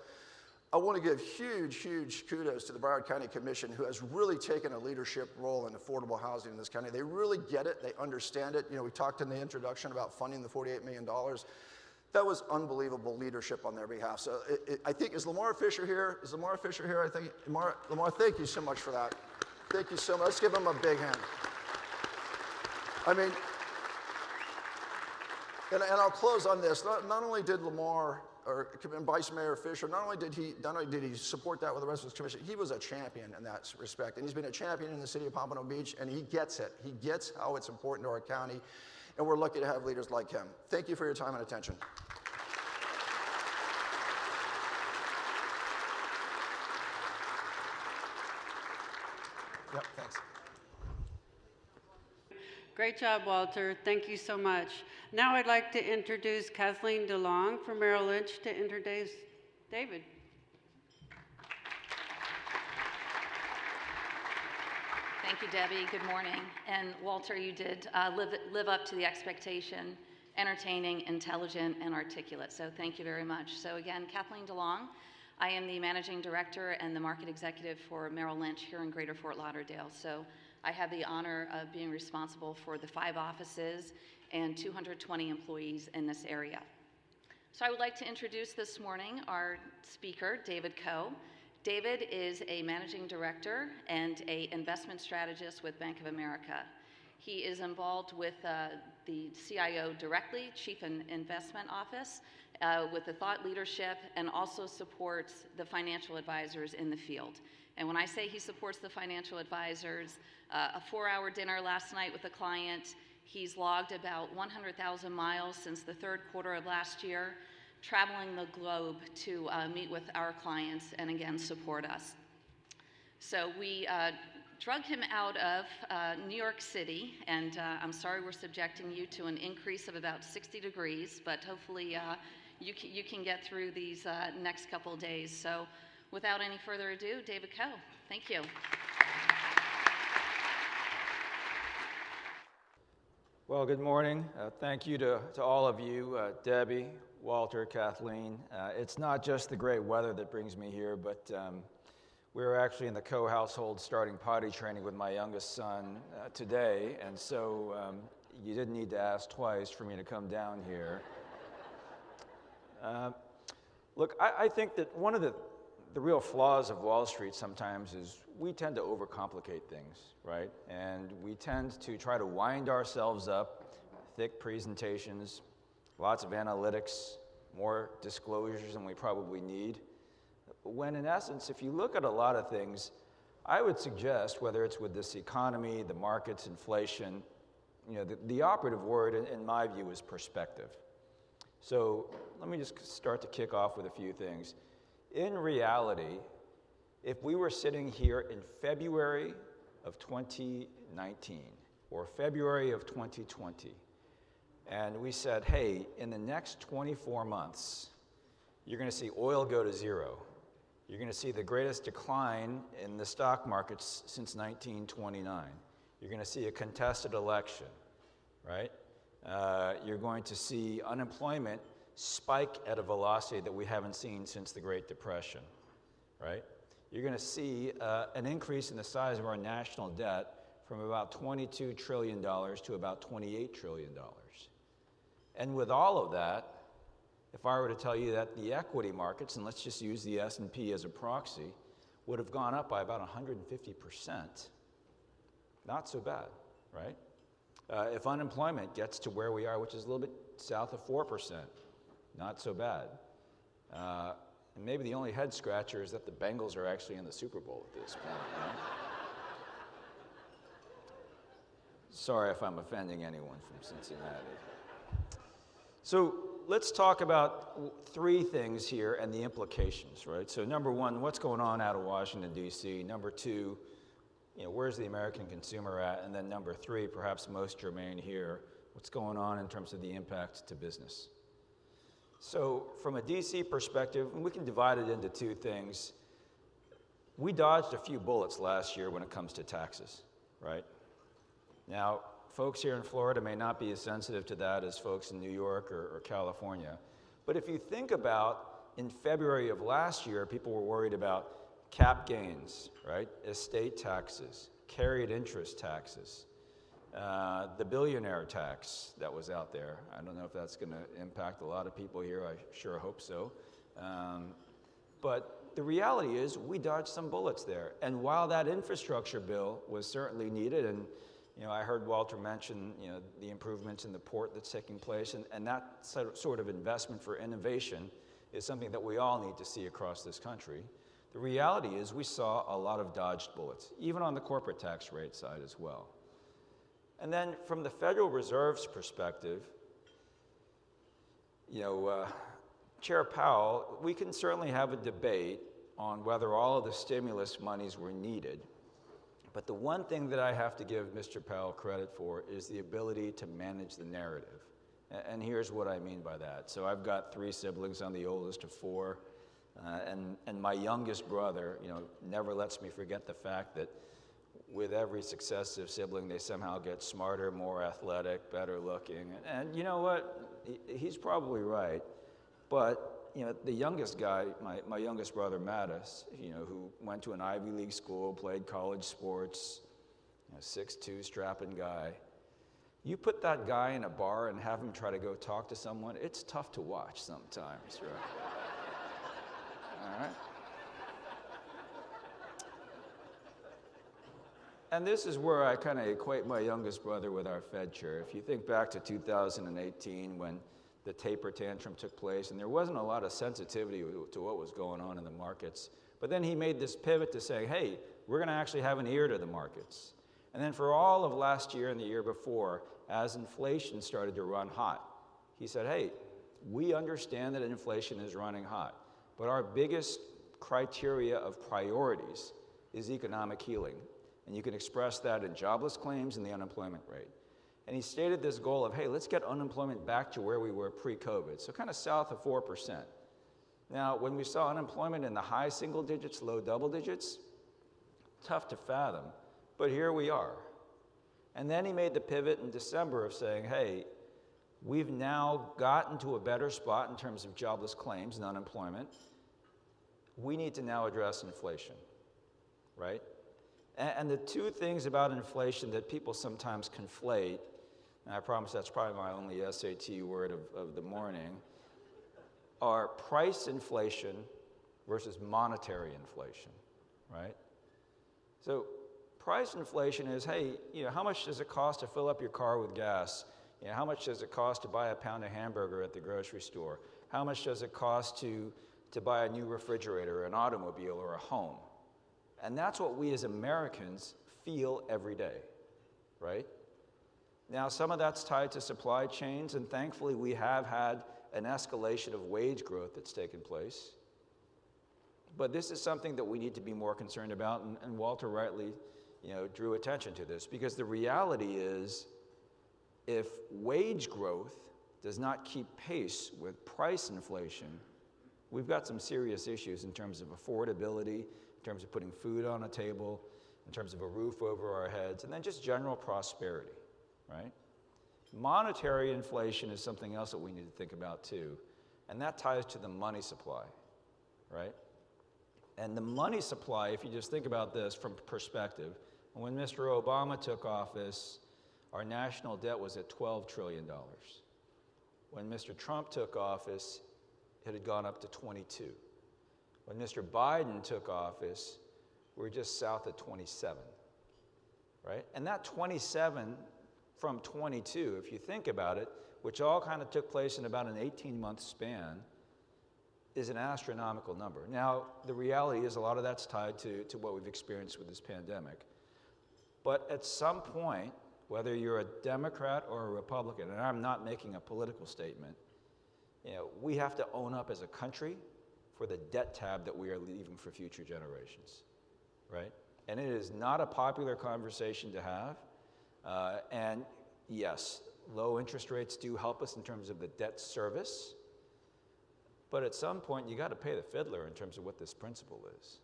I want to give huge, huge kudos to the Broward County Commission, who has really taken a leadership role in affordable housing in this county. They really get it. They understand it. You know, we talked in the introduction about funding the $48 million. That was unbelievable leadership on their behalf. So I think, is Lamar Fisher here? Is Lamar Fisher here? I think, Lamar, thank you so much for that. Thank you so much. Let's give him a big hand. I mean, and I'll close on this. Not only did Lamar or Vice Mayor Fisher, not only did he support that with the rest of his commission, he was a champion in that respect. And he's been a champion in the city of Pompano Beach, and he gets it. He gets how it's important to our county, and we're lucky to have leaders like him. Thank you for your time and attention. Yep, thanks. Great job, Walter. Thank you so much. Now I'd like to introduce Kathleen DeLong from Merrill Lynch to introduce David. Thank you, Debbie. Good morning. And Walter, you did live up to the expectation, entertaining, intelligent, and articulate. So thank you very much. So again, Kathleen DeLong. I am the Managing Director and the Market Executive for Merrill Lynch here in Greater Fort Lauderdale. So I have the honor of being responsible for the 5 offices and 220 employees in this area. So I would like to introduce this morning our speaker, David Coe. David is a managing director and an investment strategist with Bank of America. He is involved with the CIO directly, Chief Investment Office, with the thought leadership, and also supports the financial advisors in the field. And when I say he supports the financial advisors, a 4-hour dinner last night with a client, he's logged about 100,000 miles since the 3rd quarter of last year, traveling the globe to meet with our clients and again support us. So we drug him out of New York City, and I'm sorry we're subjecting you to an increase of about 60 degrees, but hopefully you can get through these next couple of days. So without any further ado, David Coe. Thank you. Well, good morning. Thank you to all of you, Debbie, Walter, Kathleen. It's not just the great weather that brings me here, but we're actually in the Coe household starting potty training with my youngest son today, and so you didn't need to ask twice for me to come down here. Look, I think that one of the real flaws of Wall Street sometimes is we tend to overcomplicate things, right? And we tend to try to wind ourselves up, thick presentations, lots of analytics, more disclosures than we probably need. When in essence, if you look at a lot of things, I would suggest, whether it's with this economy, the markets, inflation, you know, the operative word in my view is perspective. So let me just start to kick off with a few things. In reality, if we were sitting here in February of 2019 or February of 2020, and we said, hey, in the next 24 months, you're going to see oil go to zero. You're going to see the greatest decline in the stock markets since 1929. You're going to see a contested election, right? You're going to see unemployment spike at a velocity that we haven't seen since the Great Depression, right? You're going to see an increase in the size of our national debt from about $22 trillion to about $28 trillion. And with all of that, if I were to tell you that the equity markets, and let's just use the S&P as a proxy, would have gone up by about 150%, not so bad, right? If unemployment gets to where we are, which is a little bit south of 4%, not so bad. And maybe the only head scratcher is that the Bengals are actually in the Super Bowl at this point. Right? Sorry if I'm offending anyone from Cincinnati. So let's talk about three things here and the implications, right? So number one, what's going on out of Washington, D.C.? Number two, where's the American consumer at? And then number three, perhaps most germane here, what's going on in terms of the impact to business? So from a D.C. perspective, and we can divide it into two things. We dodged a few bullets last year when it comes to taxes, right? Now, folks here in Florida may not be as sensitive to that as folks in New York or California. But if you think about in February of last year, people were worried about cap gains, right? Estate taxes, carried interest taxes, the billionaire tax that was out there. I don't know if that's going to impact a lot of people here. I sure hope so. But the reality is we dodged some bullets there. And while that infrastructure bill was certainly needed, and I heard Walter mention, the improvements in the port that's taking place, and that sort of investment for innovation is something that we all need to see across this country. The reality is we saw a lot of dodged bullets, even on the corporate tax rate side as well. And then from the Federal Reserve's perspective, Chair Powell, we can certainly have a debate on whether all of the stimulus monies were needed. But the one thing that I have to give Mr. Powell credit for is the ability to manage the narrative. And here's what I mean by that. So I've got 3 siblings. I'm the oldest of 4. And my youngest brother, never lets me forget the fact that with every successive sibling, they somehow get smarter, more athletic, better looking. And you know what? He's probably right. But the youngest guy, my youngest brother, Mattis, who went to an Ivy League school, played college sports, 6'2", strapping guy. You put that guy in a bar and have him try to go talk to someone, it's tough to watch sometimes, right? All right? And this is where I kind of equate my youngest brother with our Fed chair. If you think back to 2018 when the taper tantrum took place, and there wasn't a lot of sensitivity to what was going on in the markets. But then he made this pivot to say, hey, we're going to actually have an ear to the markets. And then for all of last year and the year before, as inflation started to run hot, he said, hey, we understand that inflation is running hot, but our biggest criteria of priorities is economic healing. And you can express that in jobless claims and the unemployment rate. And he stated this goal of, hey, let's get unemployment back to where we were pre-COVID, so kind of south of 4%. Now, when we saw unemployment in the high single digits, low double digits, tough to fathom, but here we are. And then he made the pivot in December of saying, hey, we've now gotten to a better spot in terms of jobless claims and unemployment. We need to now address inflation, right? And the two things about inflation that people sometimes conflate, and I promise that's probably my only SAT word of the morning, are price inflation versus monetary inflation, right? So price inflation is, hey, how much does it cost to fill up your car with gas? How much does it cost to buy a pound of hamburger at the grocery store? How much does it cost to buy a new refrigerator, an automobile, or a home? And that's what we as Americans feel every day, right? Now, some of that's tied to supply chains, and thankfully we have had an escalation of wage growth that's taken place. But this is something that we need to be more concerned about, and Walter rightly, drew attention to this, because the reality is, if wage growth does not keep pace with price inflation, we've got some serious issues in terms of affordability, in terms of putting food on a table, in terms of a roof over our heads, and then just general prosperity, right? Monetary inflation is something else that we need to think about too, and that ties to the money supply, right? And the money supply, if you just think about this from perspective, when Mr. Obama took office, our national debt was at $12 trillion. When Mr. Trump took office, it had gone up to 22. When Mr. Biden took office, we were just south of 27, right? And that 27 from 22, if you think about it, which all kind of took place in about an 18-month span, is an astronomical number. Now, the reality is a lot of that's tied to what we've experienced with this pandemic. But at some point, whether you're a Democrat or a Republican, and I'm not making a political statement, we have to own up as a country for the debt tab that we are leaving for future generations, right? And it is not a popular conversation to have. And yes, low interest rates do help us in terms of the debt service, but at some point you got to pay the fiddler in terms of what this principle is,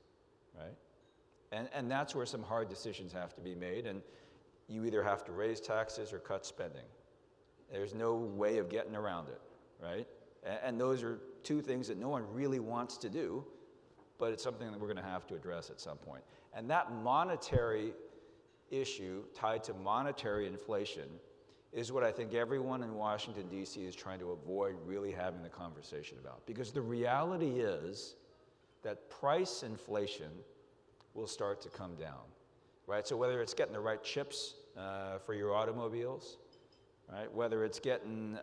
right? And that's where some hard decisions have to be made, and you either have to raise taxes or cut spending. There's no way of getting around it, right? And those are two things that no one really wants to do, but it's something that we're going to have to address at some point. And that monetary issue tied to monetary inflation is what I think everyone in Washington, D.C. is trying to avoid really having the conversation about. Because the reality is that price inflation will start to come down, right? So whether it's getting the right chips for your automobiles, right? Whether it's getting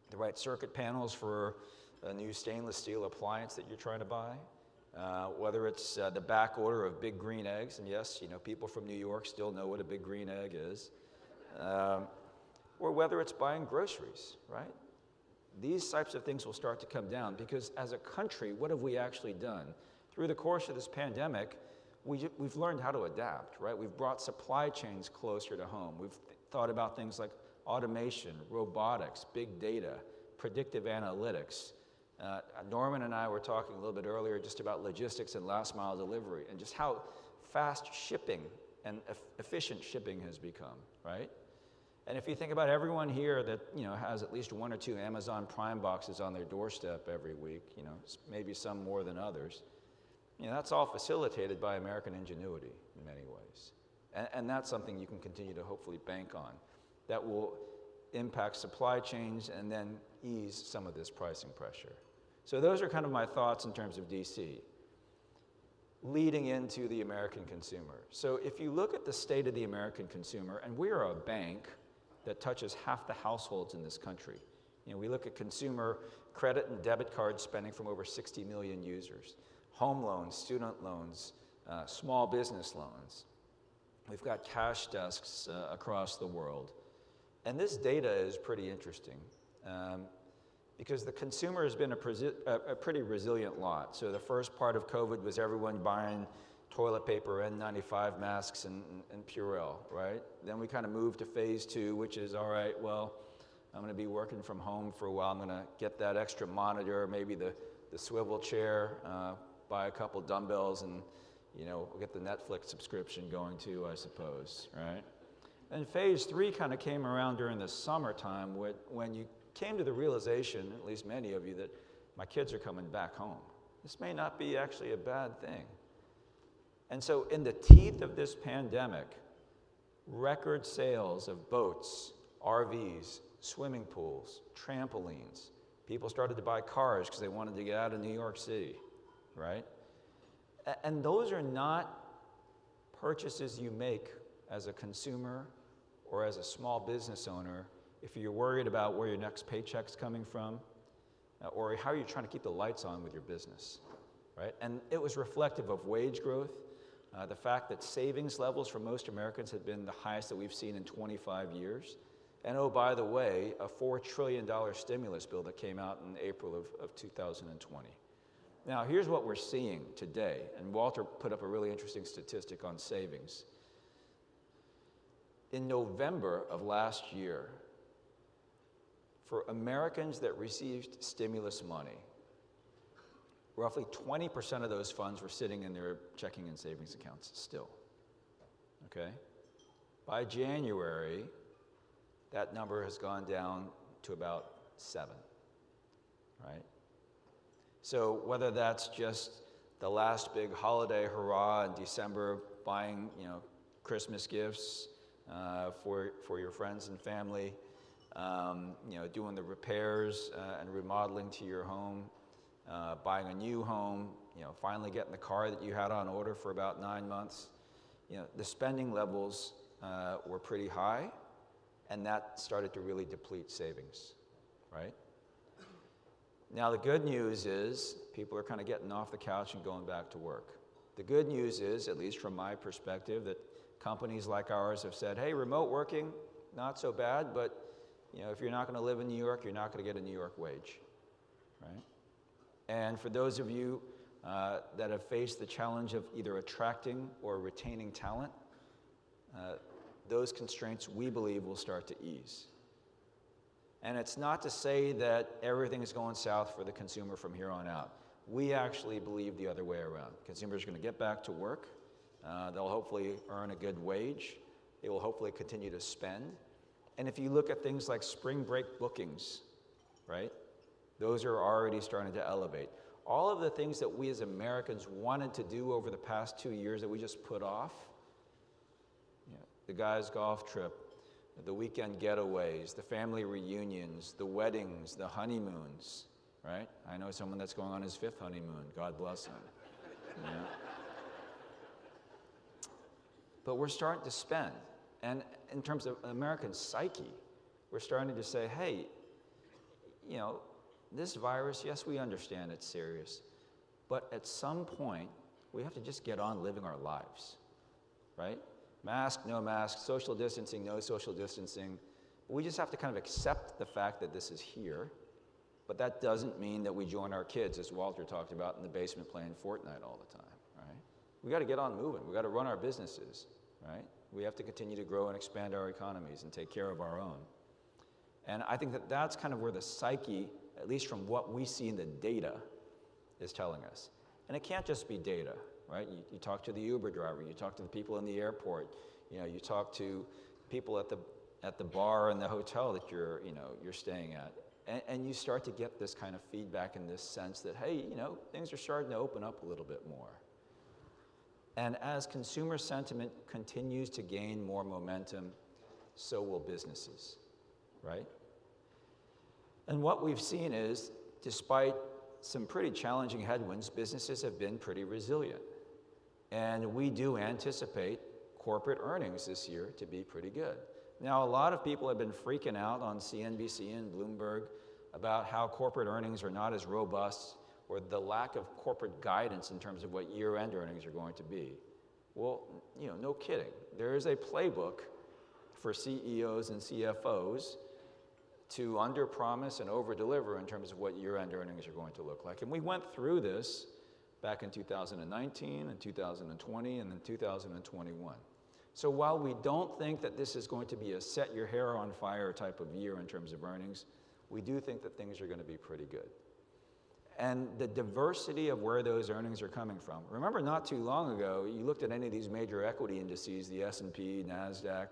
the right circuit panels for a new stainless steel appliance that you're trying to buy, whether it's the back order of big green eggs, and yes, people from New York still know what a big green egg is, or whether it's buying groceries, right? These types of things will start to come down because as a country, what have we actually done? Through the course of this pandemic, we've learned how to adapt, right? We've brought supply chains closer to home. We've thought about things like automation, robotics, big data, predictive analytics. Norman and I were talking a little bit earlier just about logistics and last mile delivery and just how fast shipping and efficient shipping has become, right? And if you think about everyone here that has at least 1 or 2 Amazon Prime boxes on their doorstep every week, maybe some more than others, that's all facilitated by American ingenuity in many ways. And that's something you can continue to hopefully bank on. That will impact supply chains and then ease some of this pricing pressure. So those are kind of my thoughts in terms of DC, leading into the American consumer. So if you look at the state of the American consumer, and we are a bank that touches half the households in this country. We look at consumer credit and debit card spending from over 60 million users, home loans, student loans, small business loans. We've got cash desks across the world. And this data is pretty interesting because the consumer has been a pretty resilient lot. So the first part of COVID was everyone buying toilet paper, N95 masks, and Purell, right? Then we kind of moved to phase 2, which is, all right, well, I'm going to be working from home for a while. I'm going to get that extra monitor, maybe the swivel chair, buy a couple dumbbells, and we'll get the Netflix subscription going too, I suppose, right? And phase 3 kind of came around during the summertime when you came to the realization, at least many of you, that my kids are coming back home. This may not be actually a bad thing. And so in the teeth of this pandemic, record sales of boats, RVs, swimming pools, trampolines. People started to buy cars because they wanted to get out of New York City, right? And those are not purchases you make as a consumer or as a small business owner if you're worried about where your next paycheck's coming from or how you're trying to keep the lights on with your business, right? And it was reflective of wage growth, the fact that savings levels for most Americans had been the highest that we've seen in 25 years. And oh, by the way, a $4 trillion stimulus bill that came out in April of 2020. Now, here's what we're seeing today, and Walter put up a really interesting statistic on savings. In November of last year, for Americans that received stimulus money, roughly 20% of those funds were sitting in their checking and savings accounts still, okay? By January, that number has gone down to about 7, right? So whether that's just the last big holiday hurrah in December, buying, Christmas gifts for your friends and family, doing the repairs and remodeling to your home, buying a new home, finally getting the car that you had on order for about 9 months, the spending levels were pretty high, and that started to really deplete savings, right? Now, the good news is people are kind of getting off the couch and going back to work. The good news is, at least from my perspective, that companies like ours have said, hey, remote working, not so bad, but if you're not going to live in New York, you're not going to get a New York wage, right? And for those of you that have faced the challenge of either attracting or retaining talent, those constraints, we believe, will start to ease. And it's not to say that everything is going south for the consumer from here on out. We actually believe the other way around. Consumers are going to get back to work. They'll hopefully earn a good wage. They will hopefully continue to spend. And if you look at things like spring break bookings, right? Those are already starting to elevate. All of the things that we as Americans wanted to do over the past 2 years that we just put off, the guy's golf trip, the weekend getaways, the family reunions, the weddings, the honeymoons, right? I know someone that's going on his 5th honeymoon. God bless him. But we're starting to spend. And in terms of American psyche, we're starting to say, hey, this virus, yes, we understand it's serious, but at some point, we have to just get on living our lives, right? Mask, no mask, social distancing, no social distancing. We just have to kind of accept the fact that this is here, but that doesn't mean that we join our kids, as Walter talked about, in the basement playing Fortnite all the time, right? We got to get on moving. We got to run our businesses, right? We have to continue to grow and expand our economies and take care of our own. And I think that that's kind of where the psyche, at least from what we see in the data, is telling us. And it can't just be data, right? You talk to the Uber driver, you talk to the people in the airport, you talk to people at the bar and the hotel that you're staying at, and you start to get this kind of feedback and this sense that, hey, things are starting to open up a little bit more. And as consumer sentiment continues to gain more momentum, so will businesses, right? And what we've seen is, despite some pretty challenging headwinds, businesses have been pretty resilient. And we do anticipate corporate earnings this year to be pretty good. Now, a lot of people have been freaking out on CNBC and Bloomberg about how corporate earnings are not as robust, or the lack of corporate guidance in terms of what year-end earnings are going to be. Well, no kidding. There is a playbook for CEOs and CFOs to underpromise and overdeliver in terms of what year-end earnings are going to look like. And we went through this back in 2019 and 2020 and then 2021. So while we don't think that this is going to be a set your hair on fire type of year in terms of earnings, we do think that things are going to be pretty good. And the diversity of where those earnings are coming from. Remember, not too long ago, you looked at any of these major equity indices, the S&P, NASDAQ,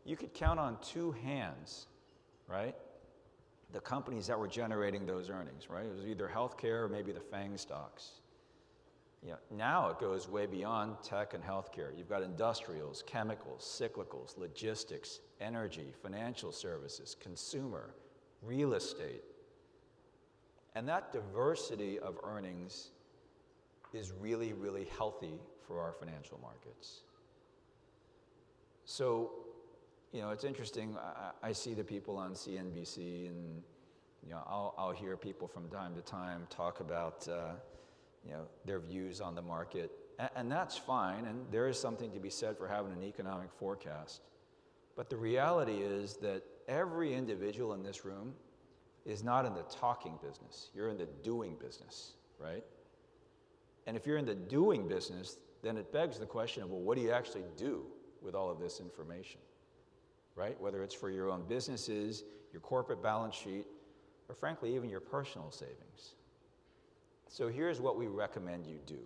you could count on 2 hands, right? The companies that were generating those earnings, right? It was either healthcare or maybe the FANG stocks. Now it goes way beyond tech and healthcare. You've got industrials, chemicals, cyclicals, logistics, energy, financial services, consumer, real estate. And that diversity of earnings is really, really healthy for our financial markets. So, it's interesting. I see the people on CNBC, and I'll hear people from time to time talk about their views on the market, and that's fine. And there is something to be said for having an economic forecast. But the reality is that every individual in this room is not in the talking business. You're in the doing business, right? And if you're in the doing business, then it begs the question of, well, what do you actually do with all of this information, right? Whether it's for your own businesses, your corporate balance sheet, or frankly, even your personal savings. So here's what we recommend you do.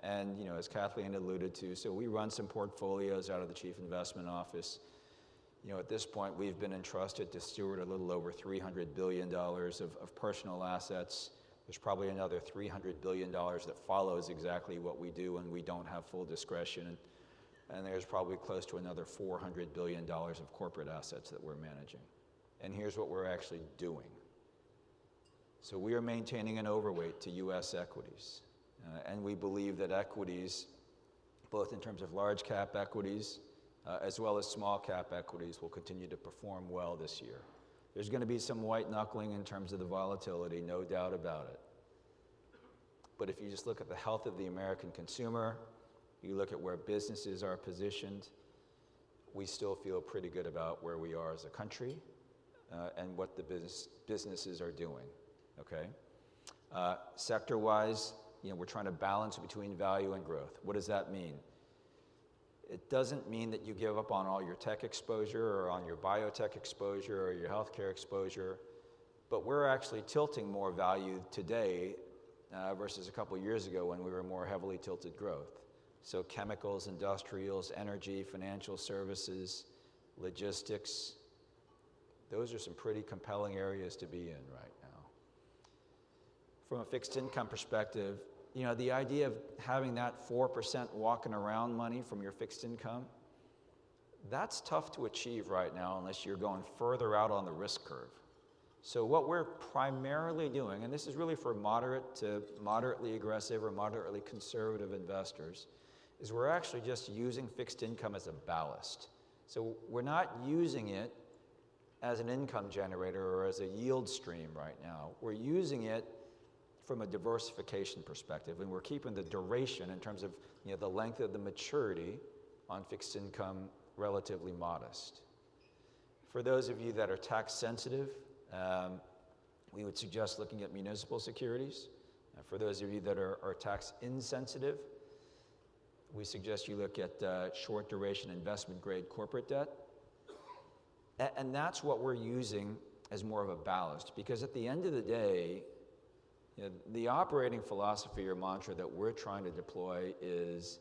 And you know, as Kathleen alluded to, so we run some portfolios out of the Chief Investment Office. You know, at this point, we've been entrusted to steward a little over $300 billion of personal assets. There's probably another $300 billion that follows exactly what we do and we don't have full discretion. And there's probably close to another $400 billion of corporate assets that we're managing. And here's what we're actually doing. So we are maintaining an overweight to US equities. And we believe that equities, both in terms of large cap equities, as well as small cap equities, will continue to perform well this year. There's going to be some white knuckling in terms of the volatility, no doubt about it. But if you just look at the health of the American consumer, you look at where businesses are positioned, we still feel pretty good about where we are as a country and what the businesses are doing, okay? Sector-wise, you know, we're trying to balance between value and growth. What does that mean? It doesn't mean that you give up on all your tech exposure or on your biotech exposure or your healthcare exposure, but we're actually tilting more value today versus a couple years ago when we were more heavily tilted growth. So chemicals, industrials, energy, financial services, logistics, those are some pretty compelling areas to be in right now. From a fixed income perspective, you know, the idea of having that 4% walking around money from your fixed income, that's tough to achieve right now unless you're going further out on the risk curve. So what we're primarily doing, and this is really for moderate to moderately aggressive or moderately conservative investors, is we're actually just using fixed income as a ballast. So we're not using it as an income generator or as a yield stream right now. We're using it from a diversification perspective, and we're keeping the duration in terms of, you know, the length of the maturity on fixed income relatively modest. For those of you that are tax sensitive, we would suggest looking at municipal securities. For those of you that are tax insensitive, we suggest you look at short duration investment grade corporate debt. And that's what we're using as more of a ballast, because at the end of the day, you know, the operating philosophy or mantra that we're trying to deploy is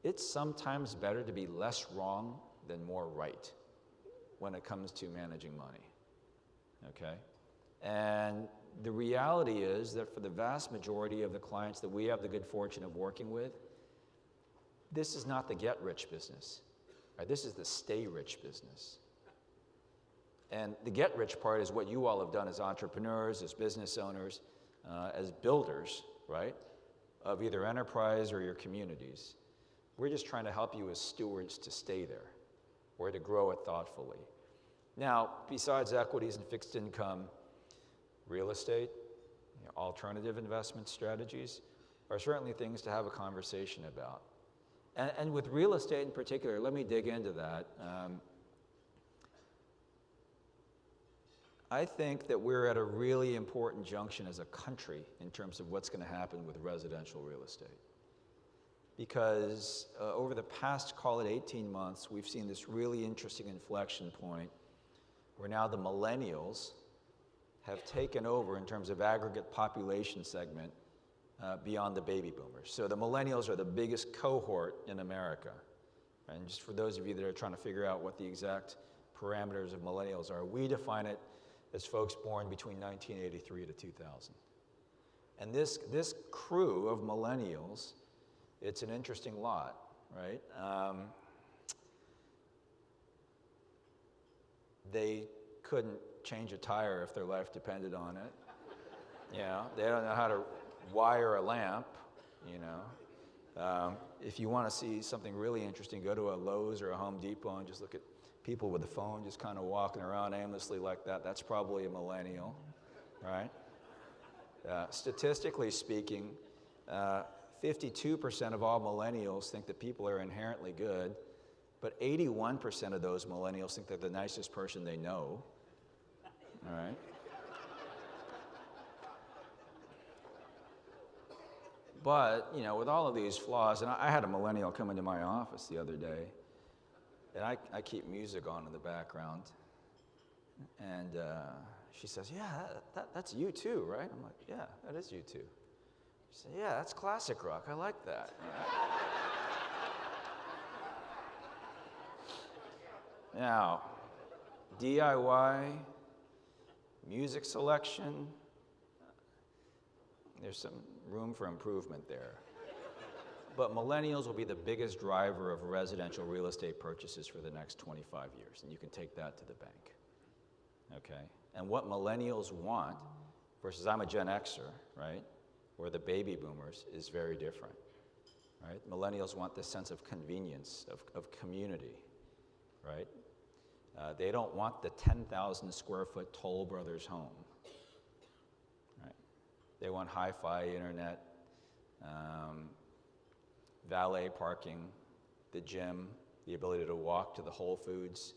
it's sometimes better to be less wrong than more right when it comes to managing money, okay? And the reality is that for the vast majority of the clients that we have the good fortune of working with, this is not the get-rich business, right? This is the stay-rich business. And the get-rich part is what you all have done as entrepreneurs, as business owners, as builders, right, of either enterprise or your communities. We're just trying to help you as stewards to stay there or to grow it thoughtfully. Now, besides equities and fixed income, real estate, you know, alternative investment strategies are certainly things to have a conversation about. And with real estate in particular, let me dig into that. I think that we're at a really important junction as a country in terms of what's going to happen with residential real estate. Because over the past, call it 18 months, we've seen this really interesting inflection point where now the millennials have taken over in terms of aggregate population segment beyond the baby boomers. So the millennials are the biggest cohort in America. And just for those of you that are trying to figure out what the exact parameters of millennials are, we define it as folks born between 1983 to 2000. And this crew of millennials, it's an interesting lot, right? They couldn't change a tire if their life depended on it. You know, they don't know how to wire a lamp, you know. If you want to see something really interesting, go to a Lowe's or a Home Depot and just look at people with a phone just kind of walking around aimlessly like that. That's probably a millennial, right? Statistically speaking, 52% of all millennials think that people are inherently good, But 81% of those millennials think they're the nicest person they know, all right? But, you know, with all of these flaws, and I had a millennial come into my office the other day, and I keep music on in the background, and she says, yeah, that's you too, right? I'm like, yeah, that is you too. She said, yeah, that's classic rock, I like that. Now, DIY, music selection, there's some room for improvement there. But millennials will be the biggest driver of residential real estate purchases for the next 25 years, and you can take that to the bank, okay? And what millennials want, versus I'm a Gen Xer, right, or the baby boomers, is very different, right? Millennials want this sense of convenience, of community, right? They don't want the 10,000 square foot Toll Brothers home, right? They want hi-fi internet, valet parking, the gym, the ability to walk to the Whole Foods,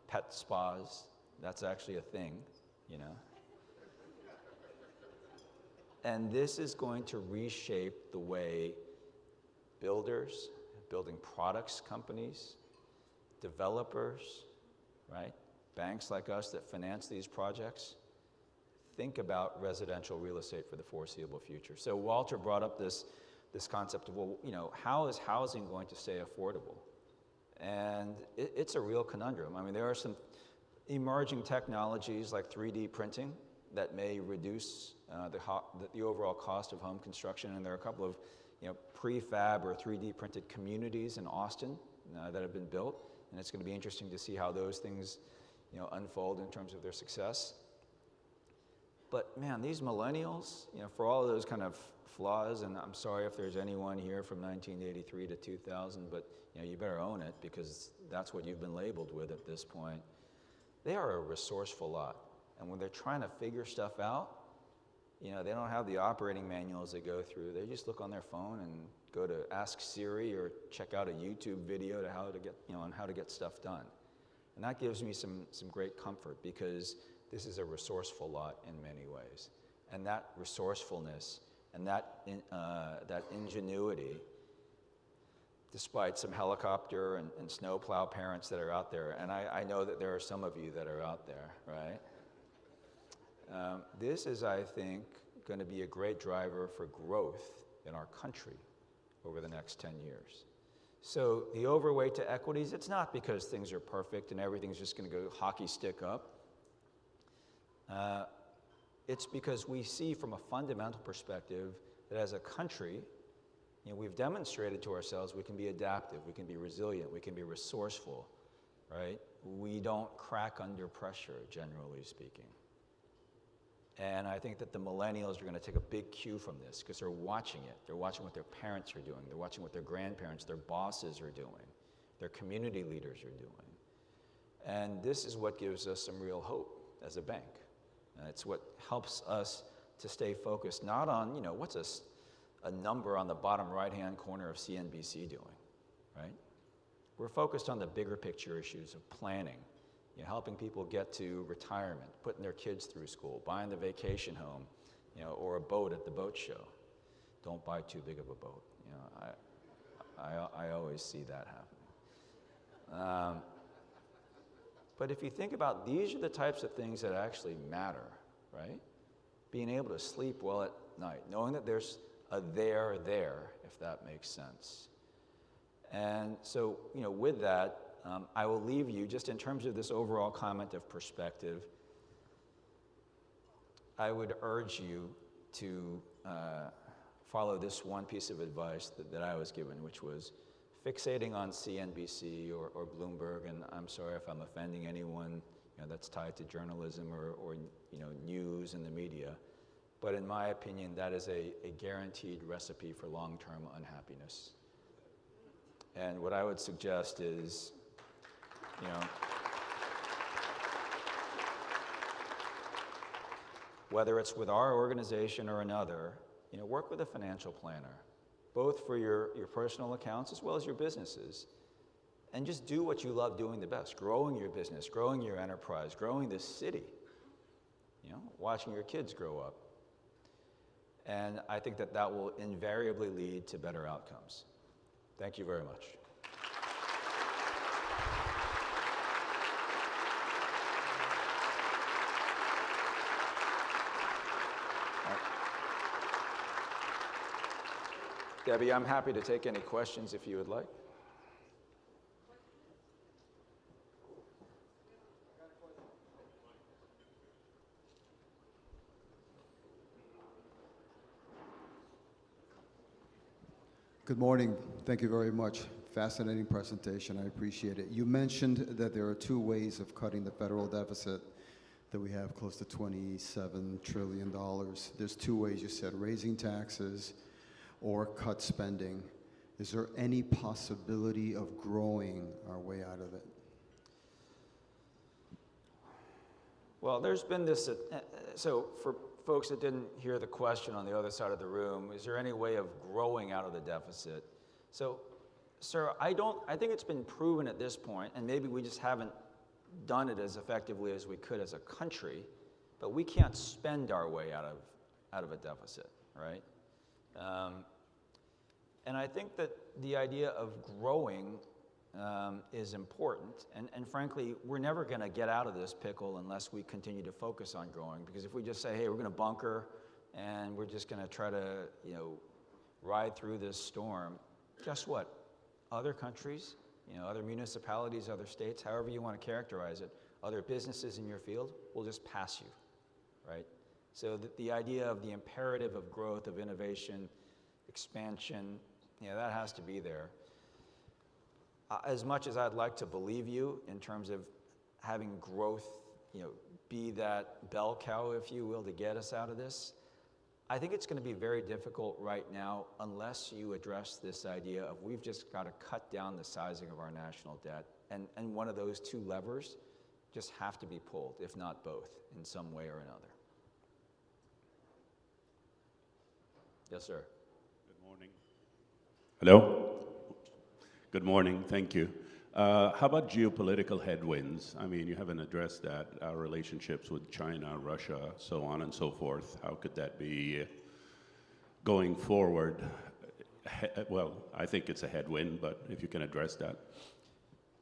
pet spas. That's actually a thing, you know? And this is going to reshape the way builders, building products companies, developers, right? Banks like us that finance these projects, think about residential real estate for the foreseeable future. So Walter brought up this concept of, well, you know, how is housing going to stay affordable? And it's a real conundrum. I mean, there are some emerging technologies like 3D printing that may reduce the overall cost of home construction, and there are a couple of, you know, prefab or 3D printed communities in Austin that have been built, and it's going to be interesting to see how those things, you know, unfold in terms of their success. But man, these millennials, you know, for all of those kind of flaws, and I'm sorry if there's anyone here from 1983 to 2000, but you know, you better own it because that's what you've been labeled with at this point. They are a resourceful lot, and when they're trying to figure stuff out, you know, they don't have the operating manuals they go through. They just look on their phone and go to Ask Siri or check out a YouTube video to how to get, you know, on how to get stuff done. And that gives me some great comfort because this is a resourceful lot in many ways. And that resourcefulness and that ingenuity, despite some helicopter and snowplow parents that are out there, and I know that there are some of you that are out there, right? This is, I think, going to be a great driver for growth in our country over the next 10 years. So the overweight to equities, it's not because things are perfect and everything's just going to go hockey stick up. It's because we see from a fundamental perspective that as a country, you know, we've demonstrated to ourselves we can be adaptive, we can be resilient, we can be resourceful, right? We don't crack under pressure, generally speaking. And I think that the millennials are going to take a big cue from this because they're watching it. They're watching what their parents are doing. They're watching what their grandparents, their bosses are doing, their community leaders are doing. And this is what gives us some real hope as a bank. And it's what helps us to stay focused, not on, you know, what's a number on the bottom right-hand corner of CNBC doing, right? We're focused on the bigger picture issues of planning, you know, helping people get to retirement, putting their kids through school, buying the vacation home, you know, or a boat at the boat show. Don't buy too big of a boat. You know, I always see that happening. But if you think about, these are the types of things that actually matter, right? Being able to sleep well at night, knowing that there's a there, if that makes sense. And so, you know, with that, I will leave you just in terms of this overall comment of perspective. I would urge you to follow this one piece of advice that I was given, which was fixating on CNBC or Bloomberg, and I'm sorry if I'm offending anyone, you know, that's tied to journalism or you know, news and the media, but in my opinion, that is a guaranteed recipe for long-term unhappiness. And what I would suggest is, you know, whether it's with our organization or another, you know, work with a financial planner, both for your personal accounts as well as your businesses, and just do what you love doing the best, growing your business, growing your enterprise, growing this city, watching your kids grow up. And I think that that will invariably lead to better outcomes. Thank you very much. Debbie, I'm happy to take any questions if you would like. Good morning. Thank you very much. Fascinating presentation. I appreciate it. You mentioned that there are two ways of cutting the federal deficit, that we have close to $27 trillion. There's two ways, you said, raising taxes or cut spending. Is there any possibility of growing our way out of it? Well, there's been this, so for folks that didn't hear the question on the other side of the room, is there any way of growing out of the deficit? So, sir, I think it's been proven at this point, and maybe we just haven't done it as effectively as we could as a country, but we can't spend our way out of a deficit, right? And I think that the idea of growing is important, and frankly, we're never going to get out of this pickle unless we continue to focus on growing. Because if we just say, hey, we're going to bunker, and we're just going to try to, ride through this storm, guess what? Other countries, other municipalities, other states, however you want to characterize it, other businesses in your field will just pass you, right? So the idea of the imperative of growth, of innovation, expansion, that has to be there. As much as I'd like to believe you in terms of having growth, be that bell cow, if you will, to get us out of this, I think it's going to be very difficult right now unless you address this idea of we've just got to cut down the sizing of our national debt. And one of those two levers just have to be pulled, if not both, in some way or another. Yes, sir. Good morning. Hello? Good morning, thank you. How about geopolitical headwinds? I mean, you haven't addressed that, our relationships with China, Russia, so on and so forth. How could that be going forward? Well, I think it's a headwind, but if you can address that.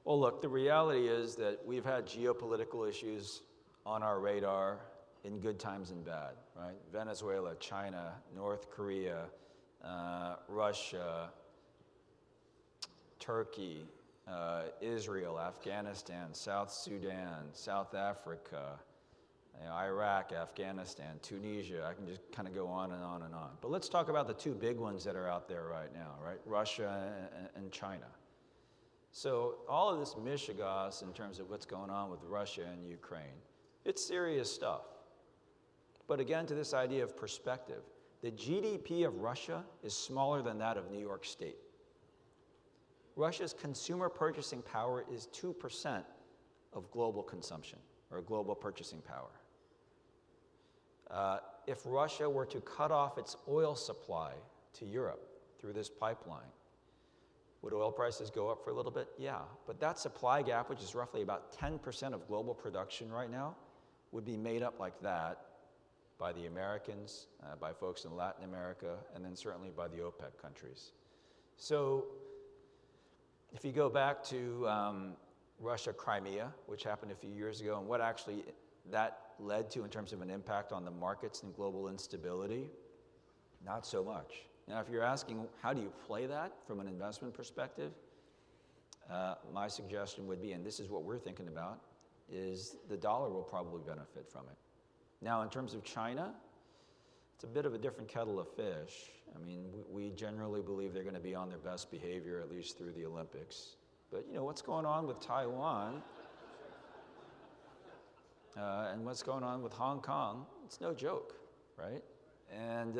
Well, look, the reality is that we've had geopolitical issues on our radar in good times and bad, right? Venezuela, China, North Korea, Russia, Turkey, Israel, Afghanistan, South Sudan, South Africa, Iraq, Afghanistan, Tunisia. I can just kind of go on and on and on. But let's talk about the two big ones that are out there right now, right? Russia and China. So all of this mishigas in terms of what's going on with Russia and Ukraine, it's serious stuff. But again, to this idea of perspective, the GDP of Russia is smaller than that of New York State. Russia's consumer purchasing power is 2% of global consumption, or global purchasing power. If Russia were to cut off its oil supply to Europe through this pipeline, would oil prices go up for a little bit? Yeah, but that supply gap, which is roughly about 10% of global production right now, would be made up like that by the Americans, by folks in Latin America, and then certainly by the OPEC countries. So if you go back to Russia, Crimea, which happened a few years ago, and what actually that led to in terms of an impact on the markets and global instability, not so much. Now, if you're asking how do you play that from an investment perspective, my suggestion would be, and this is what we're thinking about, is the dollar will probably benefit from it. Now, in terms of China, it's a bit of a different kettle of fish. I mean, we generally believe they're going to be on their best behavior, at least through the Olympics. But, what's going on with Taiwan and what's going on with Hong Kong, it's no joke, right? And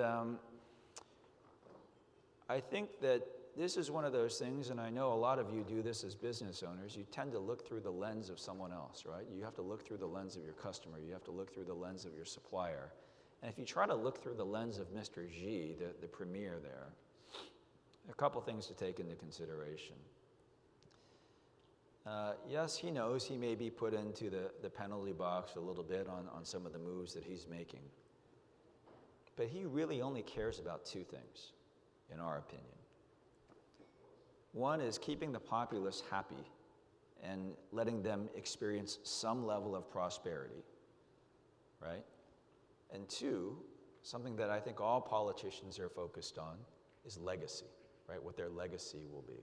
I think that this is one of those things, and I know a lot of you do this as business owners, you tend to look through the lens of someone else, right? You have to look through the lens of your customer. You have to look through the lens of your supplier. And if you try to look through the lens of Mr. Xi, the premier there, a couple things to take into consideration. Yes, he knows he may be put into the penalty box a little bit on some of the moves that he's making. But he really only cares about two things, in our opinion. One is keeping the populace happy and letting them experience some level of prosperity, right? And two, something that I think all politicians are focused on is legacy, right? What their legacy will be.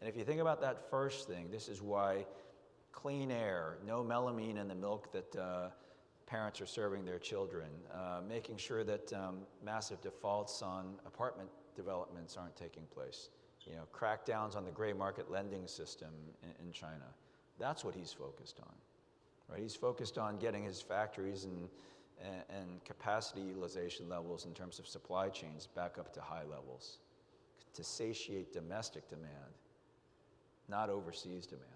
And if you think about that first thing, this is why clean air, no melamine in the milk that parents are serving their children, making sure that massive defaults on apartment developments aren't taking place, crackdowns on the gray market lending system in China. That's what he's focused on, right? He's focused on getting his factories and capacity utilization levels in terms of supply chains back up to high levels to satiate domestic demand, not overseas demand.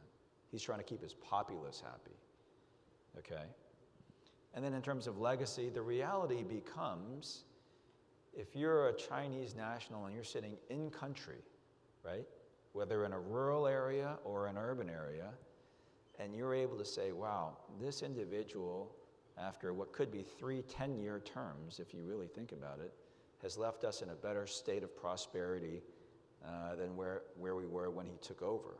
He's trying to keep his populace happy, okay? And then in terms of legacy, the reality becomes, if you're a Chinese national and you're sitting in country, right, whether in a rural area or an urban area, and you're able to say, wow, this individual, after what could be 3 10-year terms, if you really think about it, has left us in a better state of prosperity than where we were when he took over.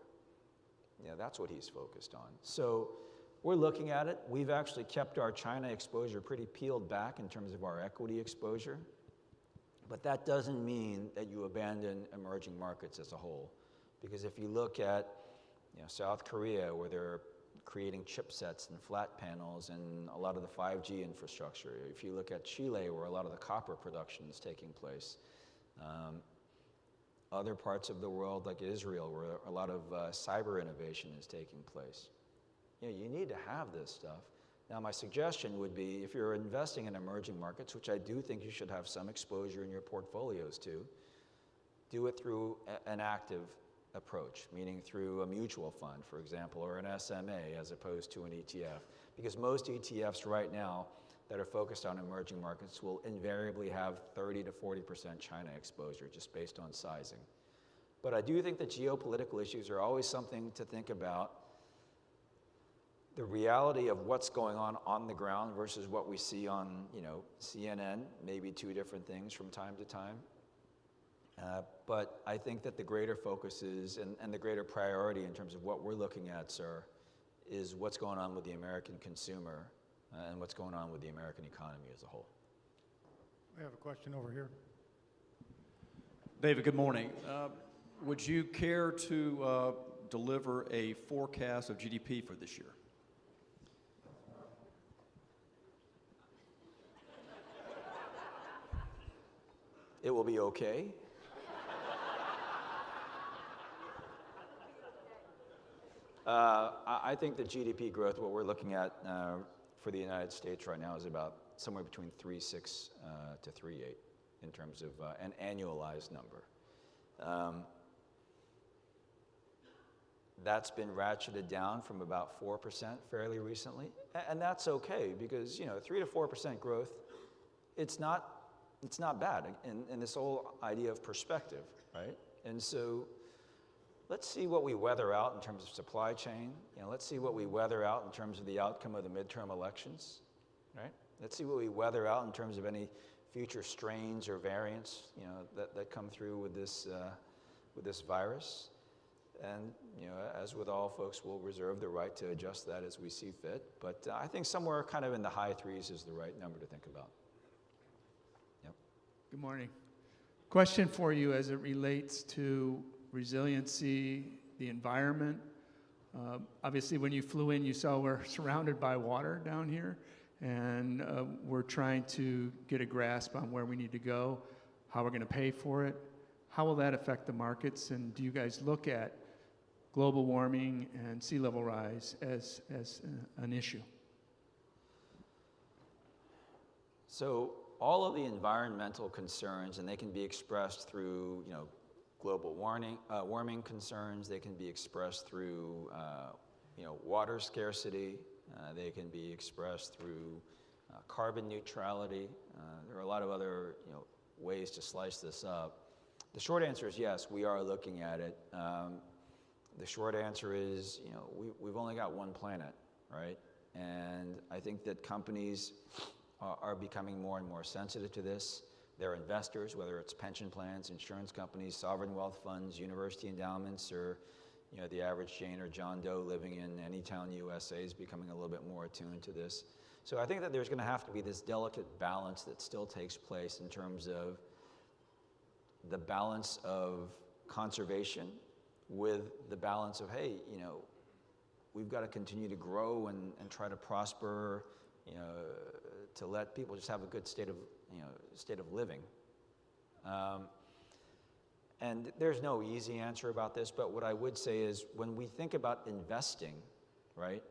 That's what he's focused on. So we're looking at it. We've actually kept our China exposure pretty peeled back in terms of our equity exposure. But that doesn't mean that you abandon emerging markets as a whole. Because if you look at South Korea, where they're creating chipsets and flat panels and a lot of the 5G infrastructure. If you look at Chile, where a lot of the copper production is taking place. Other parts of the world, like Israel, where a lot of cyber innovation is taking place. You need to have this stuff. Now, my suggestion would be, if you're investing in emerging markets, which I do think you should have some exposure in your portfolios to, do it through an active approach, meaning through a mutual fund, for example, or an SMA as opposed to an ETF. Because most ETFs right now that are focused on emerging markets will invariably have 30 to 40% China exposure, just based on sizing. But I do think that geopolitical issues are always something to think about. The reality of what's going on the ground versus what we see on, CNN, maybe two different things from time to time. But I think that the greater focus is, and the greater priority in terms of what we're looking at, sir, is what's going on with the American consumer and what's going on with the American economy as a whole. We have a question over here. David, good morning. Would you care to deliver a forecast of GDP for this year? It will be okay. I think the GDP growth, what we're looking at for the United States right now, is about somewhere between 3.6 to 3.8 in terms of an annualized number. That's been ratcheted down from about 4% fairly recently, and that's okay because 3 to 4% growth, it's not bad in this whole idea of perspective, right? And so let's see what we weather out in terms of supply chain. Let's see what we weather out in terms of the outcome of the midterm elections, right? Let's see what we weather out in terms of any future strains or variants, that come through with this virus. And as with all folks, we'll reserve the right to adjust that as we see fit. But I think somewhere kind of in the high threes is the right number to think about. Yep. Good morning. Question for you as it relates to resiliency, the environment. Obviously, when you flew in, you saw we're surrounded by water down here, and we're trying to get a grasp on where we need to go, how we're going to pay for it. How will that affect the markets, and do you guys look at global warming and sea level rise as an issue? So all of the environmental concerns, and they can be expressed through, global warming concerns. They can be expressed through, water scarcity. They can be expressed through carbon neutrality. There are a lot of other, ways to slice this up. The short answer is yes, we are looking at it. the short answer is, we've only got one planet, right? And I think that companies are becoming more and more sensitive to this. Their investors, whether it's pension plans, insurance companies, sovereign wealth funds, university endowments, or the average Jane or John Doe living in any town USA is becoming a little bit more attuned to this. So I think that there's going to have to be this delicate balance that still takes place in terms of the balance of conservation with the balance of, hey, we've got to continue to grow and try to prosper, to let people just have a good state of living. And there's no easy answer about this, but what I would say is when we think about investing, right,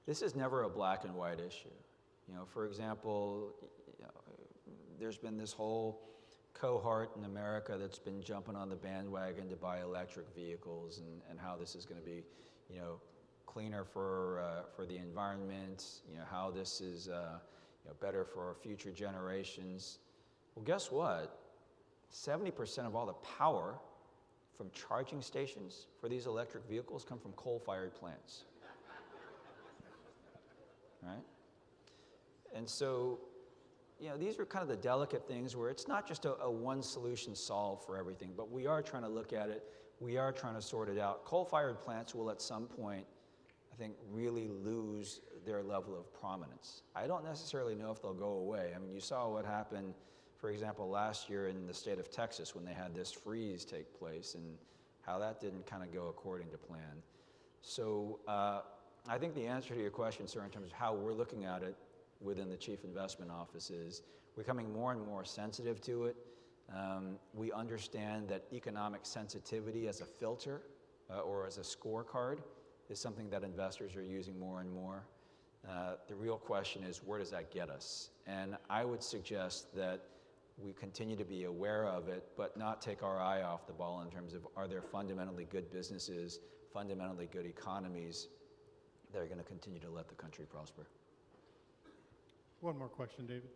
this is never a black and white issue. For example, there's been this whole cohort in America that's been jumping on the bandwagon to buy electric vehicles and how this is going to be, cleaner for the environment, how this is better for our future generations. Well, guess what? 70% of all the power from charging stations for these electric vehicles come from coal-fired plants. Right? And so, these are kind of the delicate things where it's not just a one solution solve for everything, but we are trying to look at it. We are trying to sort it out. Coal-fired plants will at some point, I think, really lose their level of prominence. I don't necessarily know if they'll go away. I mean, you saw what happened, for example, last year in the state of Texas when they had this freeze take place and how that didn't kind of go according to plan. So I think the answer to your question, sir, in terms of how we're looking at it within the Chief Investment Office is we're becoming more and more sensitive to it. We understand that economic sensitivity as a filter or as a scorecard is something that investors are using more and more. The real question is, where does that get us? And I would suggest that we continue to be aware of it, but not take our eye off the ball in terms of, are there fundamentally good businesses, fundamentally good economies that are going to continue to let the country prosper? One more question, David.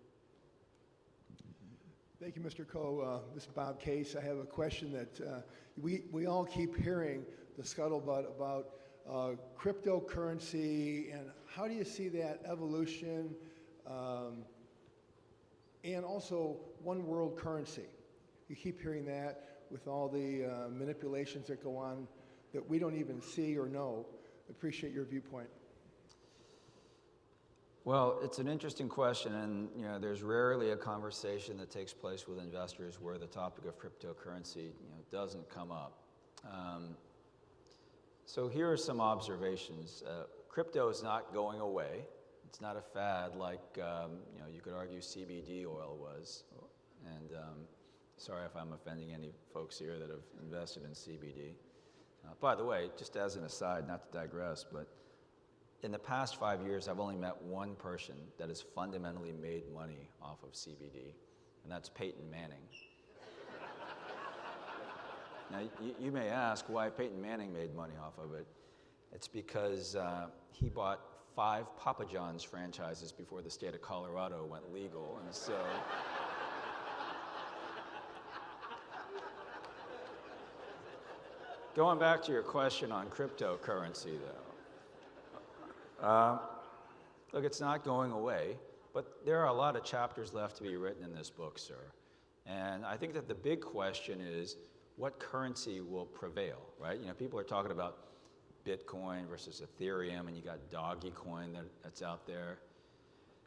Thank you, Mr. Coe. This is Bob Case. I have a question that we all keep hearing the scuttlebutt about cryptocurrency, and how do you see that evolution, and also one world currency? You keep hearing that with all the manipulations that go on that we don't even see or know. Appreciate your viewpoint. Well, it's an interesting question, and there's rarely a conversation that takes place with investors where the topic of cryptocurrency doesn't come up. So here are some observations. Crypto is not going away. It's not a fad like you could argue CBD oil was. And sorry if I'm offending any folks here that have invested in CBD. By the way, just as an aside, not to digress, but in the past 5 years, I've only met one person that has fundamentally made money off of CBD, and that's Peyton Manning. Now, you may ask why Peyton Manning made money off of it. It's because he bought 5 Papa John's franchises before the state of Colorado went legal, and so... Going back to your question on cryptocurrency, though. Look, it's not going away, but there are a lot of chapters left to be written in this book, sir. And I think that the big question is, what currency will prevail, right? People are talking about Bitcoin versus Ethereum, and you got Dogecoin that's out there.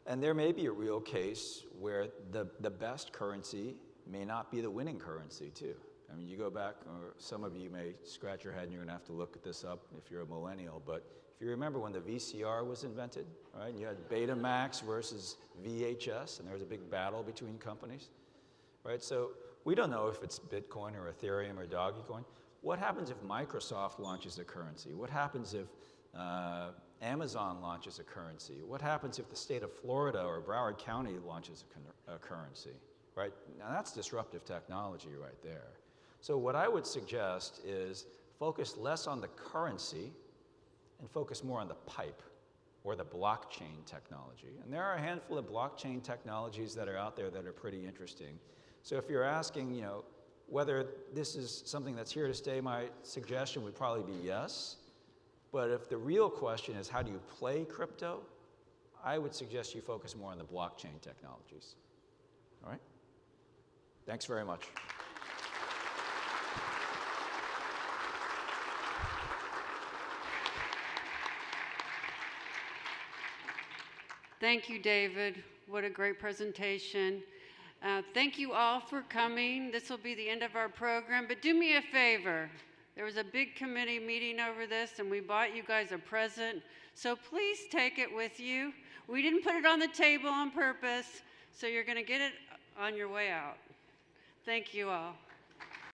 And there may be a real case where the best currency may not be the winning currency, too. I mean, you go back, or some of you may scratch your head and you're gonna have to look this up if you're a millennial, but if you remember when the VCR was invented, right? And you had Betamax versus VHS, and there was a big battle between companies, right? So we don't know if it's Bitcoin or Ethereum or Dogecoin. What happens if Microsoft launches a currency? What happens if Amazon launches a currency? What happens if the state of Florida or Broward County launches a currency, right? Now that's disruptive technology right there. So what I would suggest is focus less on the currency and focus more on the pipe or the blockchain technology. And there are a handful of blockchain technologies that are out there that are pretty interesting. So if you're asking, Whether this is something that's here to stay, my suggestion would probably be yes. But if the real question is how do you play crypto, I would suggest you focus more on the blockchain technologies. All right? Thanks very much. Thank you, David. What a great presentation. Thank you all for coming. This will be the end of our program, but do me a favor. There was a big committee meeting over this, and we bought you guys a present, so please take it with you. We didn't put it on the table on purpose, so you're going to get it on your way out. Thank you all.